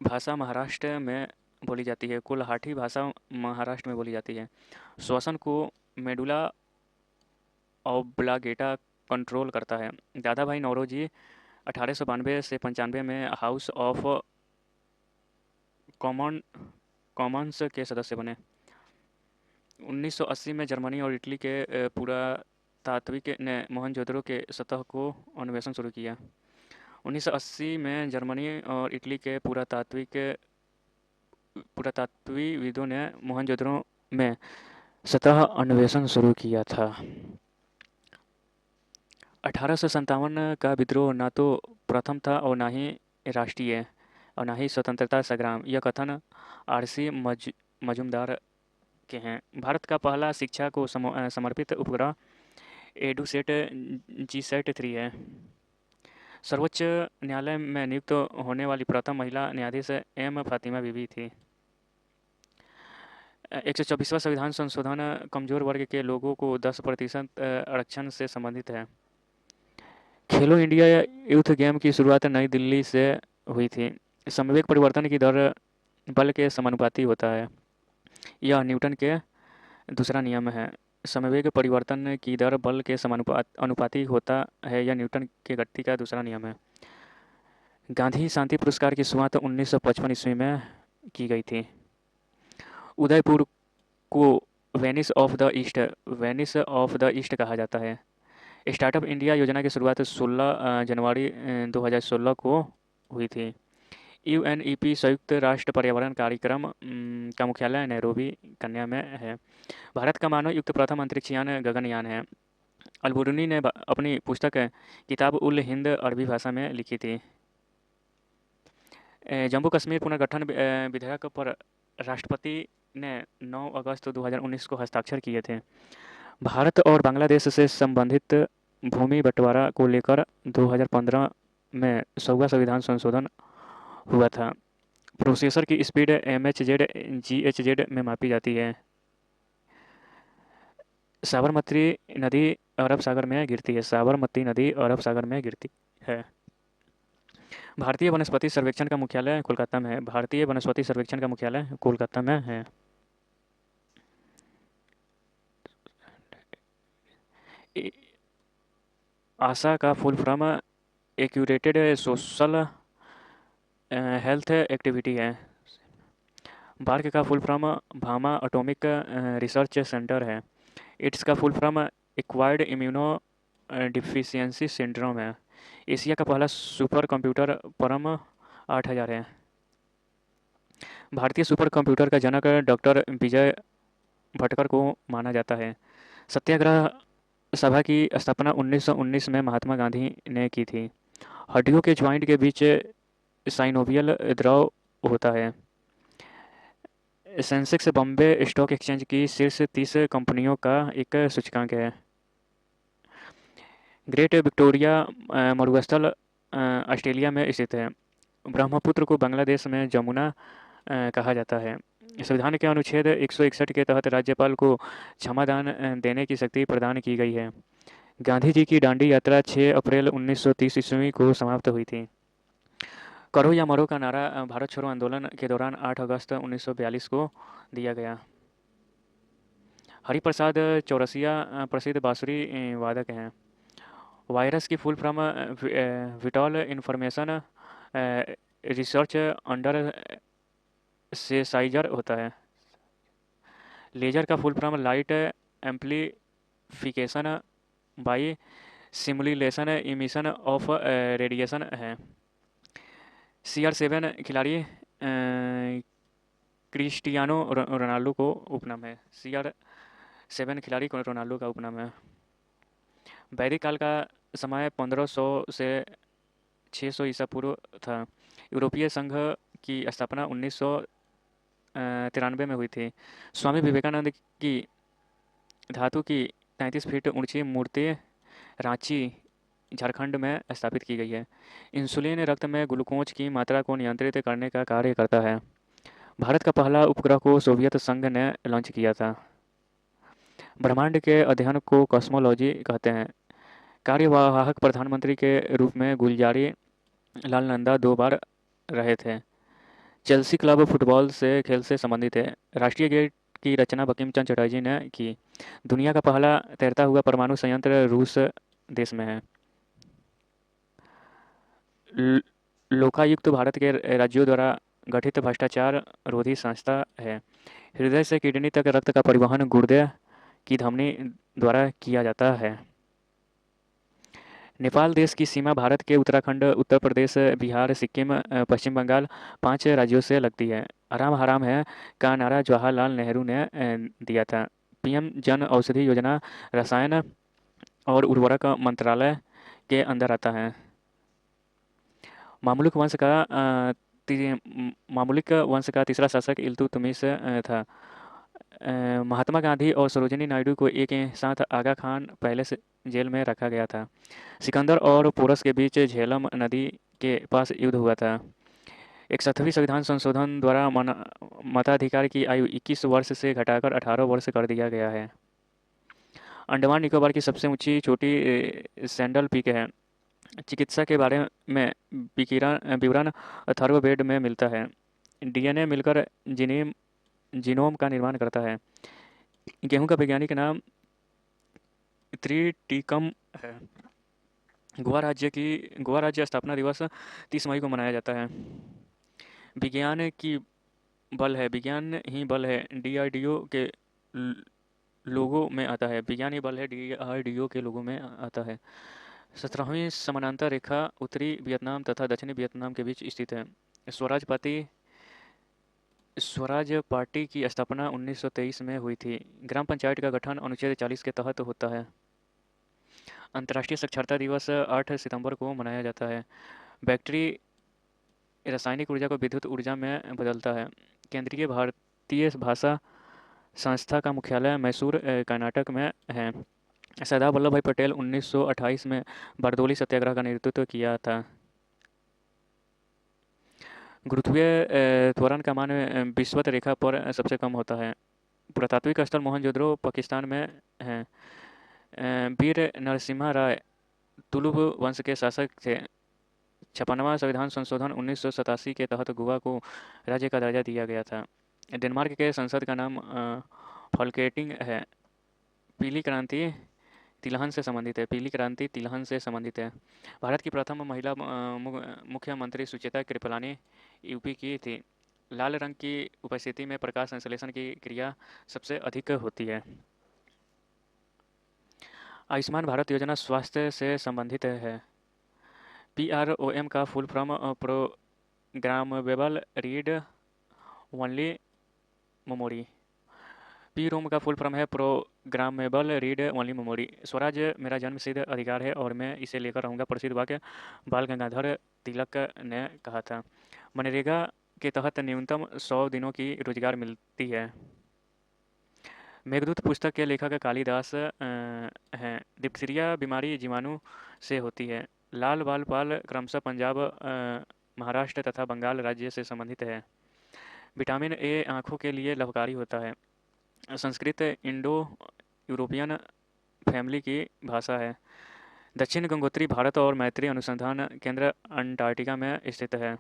भाषा महाराष्ट्र में बोली जाती है। कुल्हाटी भाषा महाराष्ट्र में बोली जाती है। श्वसन को मेडुला ऑब्लांगेटा कंट्रोल करता है। दादाभाई नौरोजी 1892 से 95 में हाउस ऑफ कॉमन्स के सदस्य बने। 1980 में जर्मनी और इटली के पुरातात्विक ने मोहनजोदड़ो के सतह को अन्वेषण शुरू किया। 1980 में जर्मनी और इटली के पुरातात्विविदों ने मोहनजोदड़ो में सतह अन्वेषण शुरू किया था। 1857 का विद्रोह न तो प्रथम था और न ही राष्ट्रीय और न ही स्वतंत्रता संग्राम। यह कथन आरसी मजूमदार के हैं। भारत का पहला शिक्षा को समर्पित उपग्रह एडुसेट जीसैट 3 है। सर्वोच्च न्यायालय में नियुक्त होने वाली प्रथम महिला न्यायाधीश एम फातिमा बीबी थी। 124वां संविधान संशोधन कमजोर वर्ग के लोगों को 10% आरक्षण से संबंधित है। खेलो इंडिया यूथ गेम की शुरुआत नई दिल्ली से हुई थी। समवेग परिवर्तन की दर बल के समानुपाती होता है। यह न्यूटन के दूसरा नियम है। समवेग परिवर्तन की दर बल के समानुपाती होता है। यह न्यूटन के गति का दूसरा नियम है। गांधी शांति पुरस्कार की शुरुआत 1955 ईस्वी में की गई थी। उदयपुर को वेनिस ऑफ द ईस्ट कहा जाता है। स्टार्टअप इंडिया योजना की शुरुआत 16 जनवरी 2016 को हुई थी। यूएनईपी संयुक्त राष्ट्र पर्यावरण कार्यक्रम का मुख्यालय नैरोबी केन्या में है। भारत का मानव युक्त प्रथम अंतरिक्ष यान गगनयान है। अलबरूनी ने अपनी पुस्तक किताब उल हिंद अरबी भाषा में लिखी थी। जम्मू कश्मीर पुनर्गठन विधेयक पर राष्ट्रपति ने 9 अगस्त 2019 को हस्ताक्षर किए थे। भारत और बांग्लादेश से संबंधित भूमि बंटवारा को लेकर 2015 में 100वां संविधान संशोधन हुआ था। प्रोसेसर की स्पीड MHz GHz में मापी जाती है। साबरमती नदी अरब सागर में गिरती है। साबरमती नदी अरब सागर में गिरती है। भारतीय वनस्पति सर्वेक्षण का मुख्यालय कोलकाता में है। भारतीय वनस्पति सर्वेक्षण का मुख्यालय कोलकाता में है। आशा का full form accredited social health activist है। बार्क का full form Bhabha atomic research centre है। एड्स का full form acquired immunodeficiency syndrome है। एशिया का पहला सुपर कंप्यूटर परम 8000 है। भारतीय सुपर कंप्यूटर का जनक डॉक्टर विजय भटकर को माना जाता है। सत्याग्रह सभा की स्थापना 1919 में महात्मा गांधी ने की थी। हड्डियों के ज्वाइंट के बीच साइनोवियल द्रव होता है। सेंसेक्स बॉम्बे स्टॉक एक्सचेंज की शीर्ष 30 कंपनियों का एक सूचकांक है। ग्रेट विक्टोरिया मरुस्थल ऑस्ट्रेलिया में स्थित है। ब्रह्मपुत्र को बांग्लादेश में जमुना कहा जाता है। संविधान के अनुच्छेद 161 के तहत राज्यपाल को क्षमादान देने की शक्ति प्रदान की गई है। गांधी जी की दांडी यात्रा 6 अप्रैल 1930 ईस्वी को समाप्त हुई थी। करो या मरो का नारा भारत छोड़ो आंदोलन के दौरान 8 अगस्त 1942 को दिया गया। हरिप्रसाद चौरसिया प्रसिद्ध बांसुरी वादक हैं। वायरस की full form vital information research under seize होता है। लेजर का full form light amplification by simulation emission of radiation है। CR7 खिलाड़ी क्रिस्टियानो रोनाल्डो को उपनाम है। CR7 खिलाड़ी को रोनाल्डो का उपनाम है। वैदिक काल का समय 1500 से 600 ईसा पूर्व था। यूरोपीय संघ की स्थापना 1993 में हुई थी। स्वामी विवेकानंद की धातु की 33 फीट ऊंची मूर्ति रांची झारखंड में स्थापित की गई है। इंसुलिन रक्त में ग्लूकोज की मात्रा को नियंत्रित करने का कार्य करता है। भारत का पहला उपग्रह को सोवियत संघ ने लॉन्च किया था। ब्रह्मांड के अध्ययन को कॉस्मोलॉजी कहते हैं। कार्यवाहक प्रधानमंत्री के रूप में गुलजारी लाल नंदा 2 बार रहे थे। चेल्सी क्लब फुटबॉल से खेल से संबंधित है। राष्ट्रीय गेट की रचना बंकिम चंद्र चटर्जी ने की। दुनिया का पहला तैरता हुआ परमाणु संयंत्र रूस देश में है। लोकायुक्त भारत के राज्यों द्वारा गठित भ्रष्टाचार रोधी संस्था है। हृदय से किडनी तक रक्त का परिवहन गुर्दे की धमनी द्वारा किया जाता है। नेपाल देश की सीमा भारत के उत्तराखंड, उत्तर प्रदेश, बिहार, सिक्किम, पश्चिम बंगाल 5 राज्यों से लगती है। आराम हराम है का नारा जवाहरलाल नेहरू ने दिया था। पीएम जन औषधि योजना रसायन और उर्वरक मंत्रालय के अंदर आता है। मामलुक वंश का मामलुक वंश का तीसरा शासक इल्तुतमिश था। महात्मा गांधी और सरोजिनी नायडू को एक साथ आगा खान पैलेस जेल में रखा गया था। सिकंदर और पोरस के बीच झेलम नदी के पास युद्ध हुआ था। 61वीं संविधान संशोधन द्वारा मताधिकार की आयु 21 वर्ष से घटाकर 18 वर्ष कर दिया गया है। अंडमान निकोबार की सबसे ऊंची चोटी सैंडल पीक है। चिकित्सा के बारे में विवरण अथर्ववेद में मिलता है। डीएनए मिलकर जीनोम का निर्माण करता है। गेहूं का वैज्ञानिक नाम त्रिटिकम है। गोवा राज्य स्थापना दिवस 30 मई को मनाया जाता है। विज्ञान की बल है, विज्ञान ही बल है, डीआरडीओ के लोगों में आता है। विज्ञान ही बल है, डीआरडीओ के लोगों में आता है। 17वीं समानांतर रेखा उत्तरी वियतनाम तथा दक्षिणी वियतनाम के बीच स्थित है। स्वराज पार्टी की स्थापना 1923 में हुई थी। ग्राम पंचायत का गठन अनुच्छेद 40 के तहत होता है। अंतर्राष्ट्रीय साक्षरता दिवस 8 सितंबर को मनाया जाता है। बैटरी रासायनिक ऊर्जा को विद्युत ऊर्जा में बदलता है। केंद्रीय भारतीय भाषा संस्था का मुख्यालय मैसूर कर्नाटक में है। सरदार वल्लभ भाई पटेल 1928 में बारडोली सत्याग्रह का नेतृत्व किया था। गुरुत्वीय त्वरण का मान विषुवत रेखा पर सबसे कम होता है। पुरातात्विक स्थल मोहनजोदड़ो पाकिस्तान में है। वीर नरसिम्हा राय तुलुव वंश के शासक थे। 56वां संविधान संशोधन 1987 के तहत गोवा को राज्य का दर्जा दिया गया था। डेनमार्क के संसद का नाम फॉल्केटिंग है। पीली क्रांति तिलहन से संबंधित है। पीली क्रांति तिलहन से संबंधित है। भारत की प्रथम महिला मुख्यमंत्री सुचेता कृपलानी यूपी की थी। लाल रंग की उपस्थिति में प्रकाश संश्लेषण की क्रिया सबसे अधिक होती है। आयुष्मान भारत योजना स्वास्थ्य से संबंधित है। PROM का full form programmable read only memory. PROM का फुल फॉर्म है programmable read only memory. Swaraj मेरा जन्मसिद्ध अधिकार है और मैं इसे लेकर रहूँगा, प्रसिद्ध वाक्य बाल गंगाधर तिलक ने कहा था। मनरेगा के तहत न्यूनतम 100 दिनों की रोजगार मिलती है। मेघदूत पुस्तक के लेखक कालिदास हैं। डिप्थीरिया बीमारी जीवाणु से होती है। लाल बाल पाल क्रमशः पंजाब, महाराष्ट्र तथा बंगाल राज्य से संबंधित है। विटामिन ए आँखों के लिए लाभकारी होता है। संस्कृत इंडो यूरोपियन फैमिली की भाषा है। दक्षिण गंगोत्री भारत और मैत्री अनुसंधान केंद्र अंटार्कटिका में स्थित है।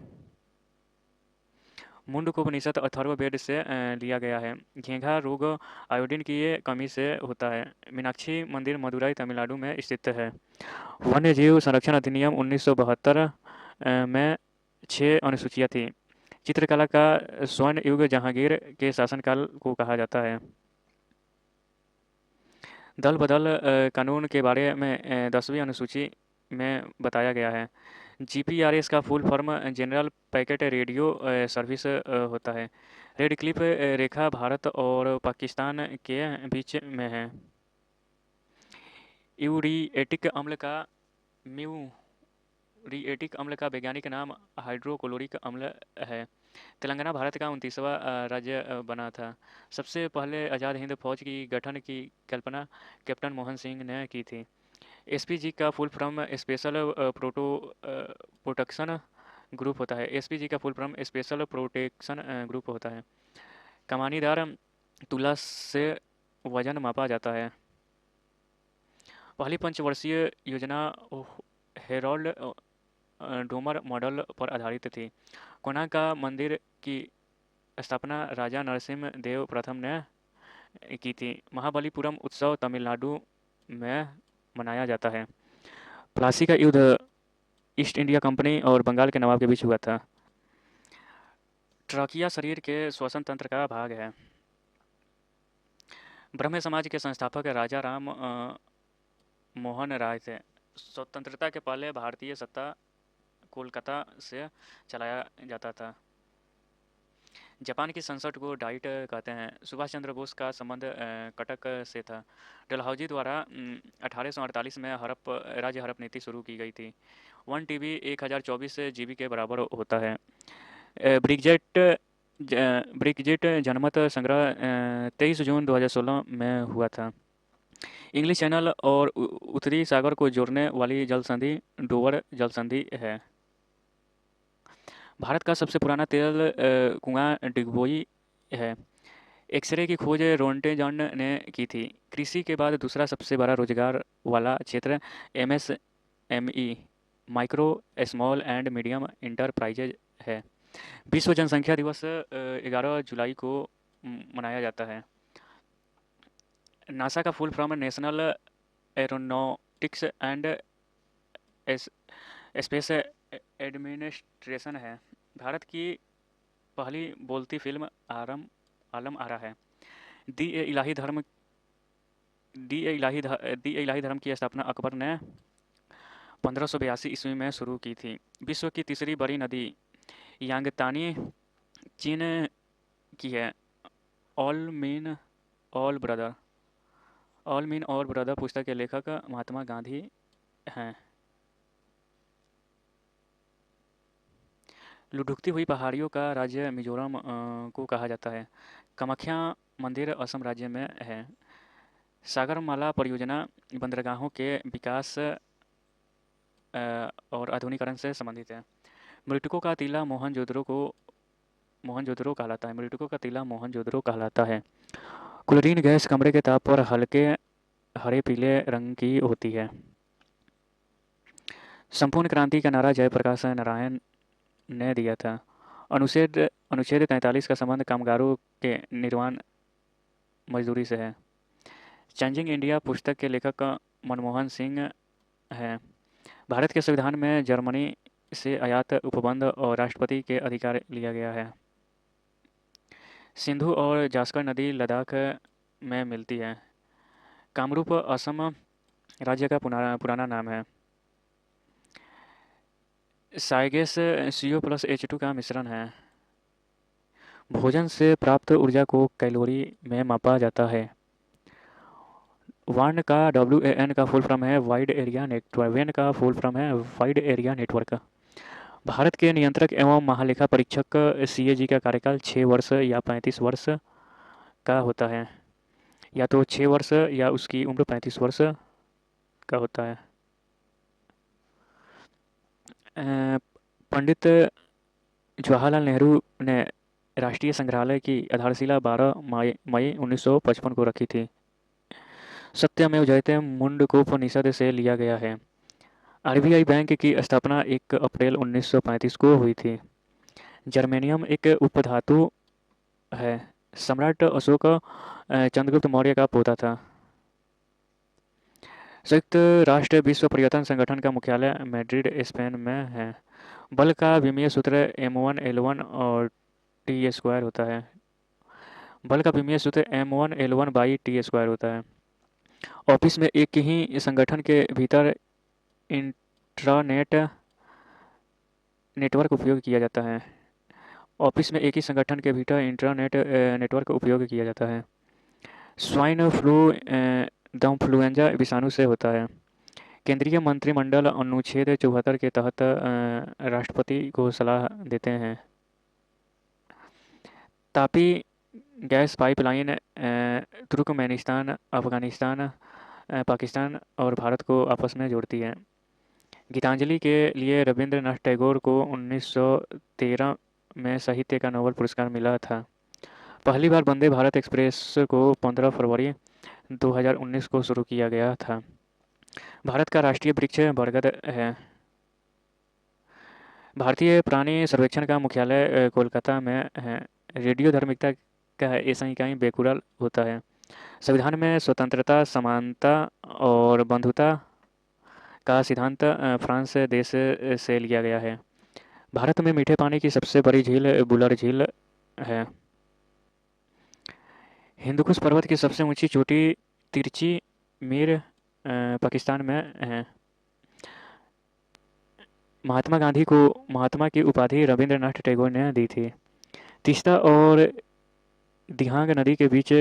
मुंडकोपनिषद अथर्ववेद से लिया गया है। घेंघा रोग आयोडीन की कमी से होता है। मीनाक्षी मंदिर मदुरई तमिलनाडु में स्थित है। वन्य जीव संरक्षण अधिनियम 1972 में 6 अनुसूचियाँ थीं। चित्रकला का स्वर्ण युग जहांगीर के शासनकाल को कहा जाता है। दल बदल कानून के बारे में 10वीं अनुसूची में बताया गया है। जीपीआरएस का full form general packet radio service होता है। रेड क्लिफ रेखा भारत और पाकिस्तान के बीच में है। यूरिएटिक अम्ल का म्यूरिएटिक अम्ल का वैज्ञानिक नाम हाइड्रोक्लोरिक अम्ल है। तेलंगाना भारत का 29वां राज्य बना था। सबसे पहले आज़ाद हिंद फौज की गठन की कल्पना कैप्टन मोहन सिंह ने की थी। एसपीजी का full form special protection group होता है। एसपीजी का full form special protection group होता है। कमानीदार तुला से वजन मापा जाता है। पहली पंचवर्षीय योजना हेरोल्ड डोमर मॉडल पर आधारित थी। कोणार्क का मंदिर की स्थापना राजा नरसिम्हा देव प्रथम ने की थी। महाबलीपुरम उत्सव तमिलनाडु में मनाया जाता है। प्लासी का युद्ध ईस्ट इंडिया कंपनी और बंगाल के नवाब के बीच हुआ था। ट्रकिया शरीर के श्वसन तंत्र का भाग है। ब्रह्म समाज के संस्थापक राजा राम मोहन राय थे। स्वतंत्रता के पहले भारतीय सत्ता कोलकाता से चलाया जाता था। जापान की संसद को डाइट कहते हैं। सुभाष चंद्र बोस का संबंध कटक से था। डलहौजी द्वारा 1848 में राज्य हड़प नीति शुरू की गई थी। 1 टीबी 1024 जीबी के बराबर होता है। ब्रिगजेट जनमत संग्रह 23 जून 2016 में हुआ था। इंग्लिश चैनल और उत्तरी सागर को जोड़ने वाली जल संधि डोवर जल संधि है। भारत का सबसे पुराना तेल कुआं डिगबोई है। एक्सरे की खोज रोंटेजन ने की थी। कृषि के बाद दूसरा सबसे बड़ा रोजगार वाला क्षेत्र MSME micro small and medium enterprises है। विश्व जनसंख्या दिवस 11 जुलाई को मनाया जाता है। नासा का full form national aeronautics and space administration है। भारत की पहली बोलती फिल्म आलम आरा है। दी ए इलाही धर्म की स्थापना अकबर ने 1582 ईस्वी में शुरू की थी। विश्व की तीसरी बड़ी नदी यांगतानी चीन की है। ऑल मीन ऑल ब्रदर पुस्तक के लेखक महात्मा गांधी हैं। लुढ़कती हुई पहाड़ियों का राज्य मिजोरम को कहा जाता है। कामाख्या मंदिर असम राज्य में है। सागरमाला परियोजना बंदरगाहों के विकास और आधुनिकीकरण से संबंधित है। मृतकों का टीला मोहनजोदड़ो कहलाता है। क्लोरीन गैस कमरे के ताप पर हल्के हरे पीले रंग की होती है। संपूर्ण क्रांति का नारा जयप्रकाश नारायण ने दिया था। अनुच्छेद 43 का संबंध कामगारों के निर्माण मजदूरी से है। चेंजिंग इंडिया पुस्तक के लेखक मनमोहन सिंह हैं। भारत के संविधान में जर्मनी से आयात उपबंध और राष्ट्रपति के अधिकार लिया गया है। सिंधु और जास्कर नदी लद्दाख में मिलती है। कामरूप असम राज्य का पुराना नाम है। साइगेस CO+H2 का मिश्रण है। भोजन से प्राप्त ऊर्जा को कैलोरी में मापा जाता है। WAN का WAN का फुल फॉर्म है वाइड एरिया नेटवर्क। WAN का फुल फॉर्म है वाइड एरिया नेटवर्क। भारत के नियंत्रक एवं महालेखा परीक्षक CAG का कार्यकाल 6 वर्ष या 35 वर्ष का होता है। या तो 6 वर्ष या उसकी उम्र 35 वर्ष का होता है। पंडित जवाहरलाल नेहरू ने राष्ट्रीय संग्रहालय की आधारशिला 12 मई 1955 को रखी थी। सत्यमेव जयते मुंडकोपनिषद से लिया गया है। RBI बैंक की स्थापना 1 अप्रैल 1935 को हुई थी। जर्मेनियम एक उपधातु है। सम्राट अशोक चंद्रगुप्त मौर्य का पोता था। संयुक्त राष्ट्र विश्व पर्यटन संगठन का मुख्यालय मैड्रिड स्पेन में है। बल का विमीय सूत्र M1L1 और T² होता है। बल का विमीय सूत्र M1L1/T² होता है। ऑफिस में एक ही संगठन के भीतर इंट्रानेट नेटवर्क उपयोग किया जाता है। ऑफिस में एक ही संगठन के भीतर इंट्रानेट नेटवर्क उपयोग किया जाता है। स्वाइन फ्लू दमफ्लुएंजा विषाणु से होता है। केंद्रीय मंत्रिमंडल अनुच्छेद 74 के तहत राष्ट्रपति को सलाह देते हैं। Tapi gas pipeline Turkmenistan, Afghanistan, Pakistan और भारत को आपस में जोड़ती है। गीतांजलि के लिए रविंद्रनाथ टैगोर को 1913 में साहित्य का नोबेल पुरस्कार मिला था। पहली बार वंदे भारत एक्सप्रेस को 15 फरवरी 2019 को शुरू किया गया था। भारत का राष्ट्रीय वृक्ष बरगद है। भारतीय प्राणी सर्वेक्षण का मुख्यालय कोलकाता में है। रेडियोधर्मिता का ऐसा इकाई बेकुरल होता है। संविधान में स्वतंत्रता, समानता और बंधुता का सिद्धांत फ्रांस देश से लिया गया है। भारत में मीठे पानी की सबसे बड़ी झील बुलर झील है। हिंदुकुश पर्वत की सबसे ऊंची चोटी तिरछी मीर पाकिस्तान में है। महात्मा गांधी को महात्मा की उपाधि रविंद्रनाथ टैगोर ने दी थी। तीस्ता और दिहांग नदी के बीच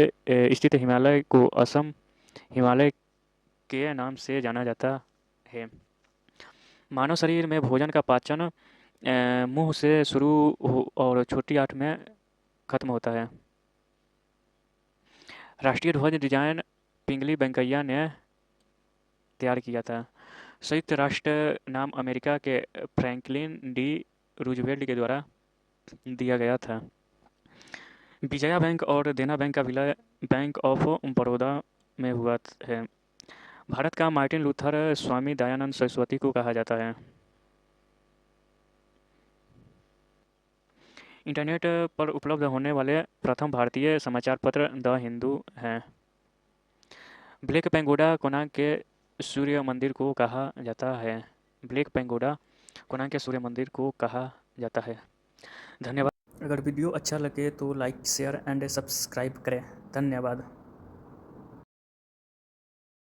स्थित हिमालय को असम हिमालय के नाम से जाना जाता है। मानव शरीर में भोजन का पाचन मुंह से शुरू और छोटी आंत में खत्म होता है। राष्ट्रीय ध्वज डिजाइन पिंगली वेंकैया ने तैयार किया था। संयुक्त राष्ट्र नाम अमेरिका के फ्रैंकलिन डी रूजवेल्ट के द्वारा दिया गया था। विजया बैंक और देना बैंक का विलय बैंक ऑफ बड़ौदा में हुआ है। भारत का मार्टिन लूथर स्वामी दयानंद सरस्वती को कहा जाता है। इंटरनेट पर उपलब्ध होने वाले प्रथम भारतीय समाचार पत्र द हिंदू हैं। ब्लैक पेंगोडा कोणार्क के सूर्य मंदिर को कहा जाता है। ब्लैक पेंगोडा कोणार्क के सूर्य मंदिर को कहा जाता है। धन्यवाद। अगर वीडियो अच्छा लगे तो लाइक, शेयर एंड सब्सक्राइब करें। धन्यवाद।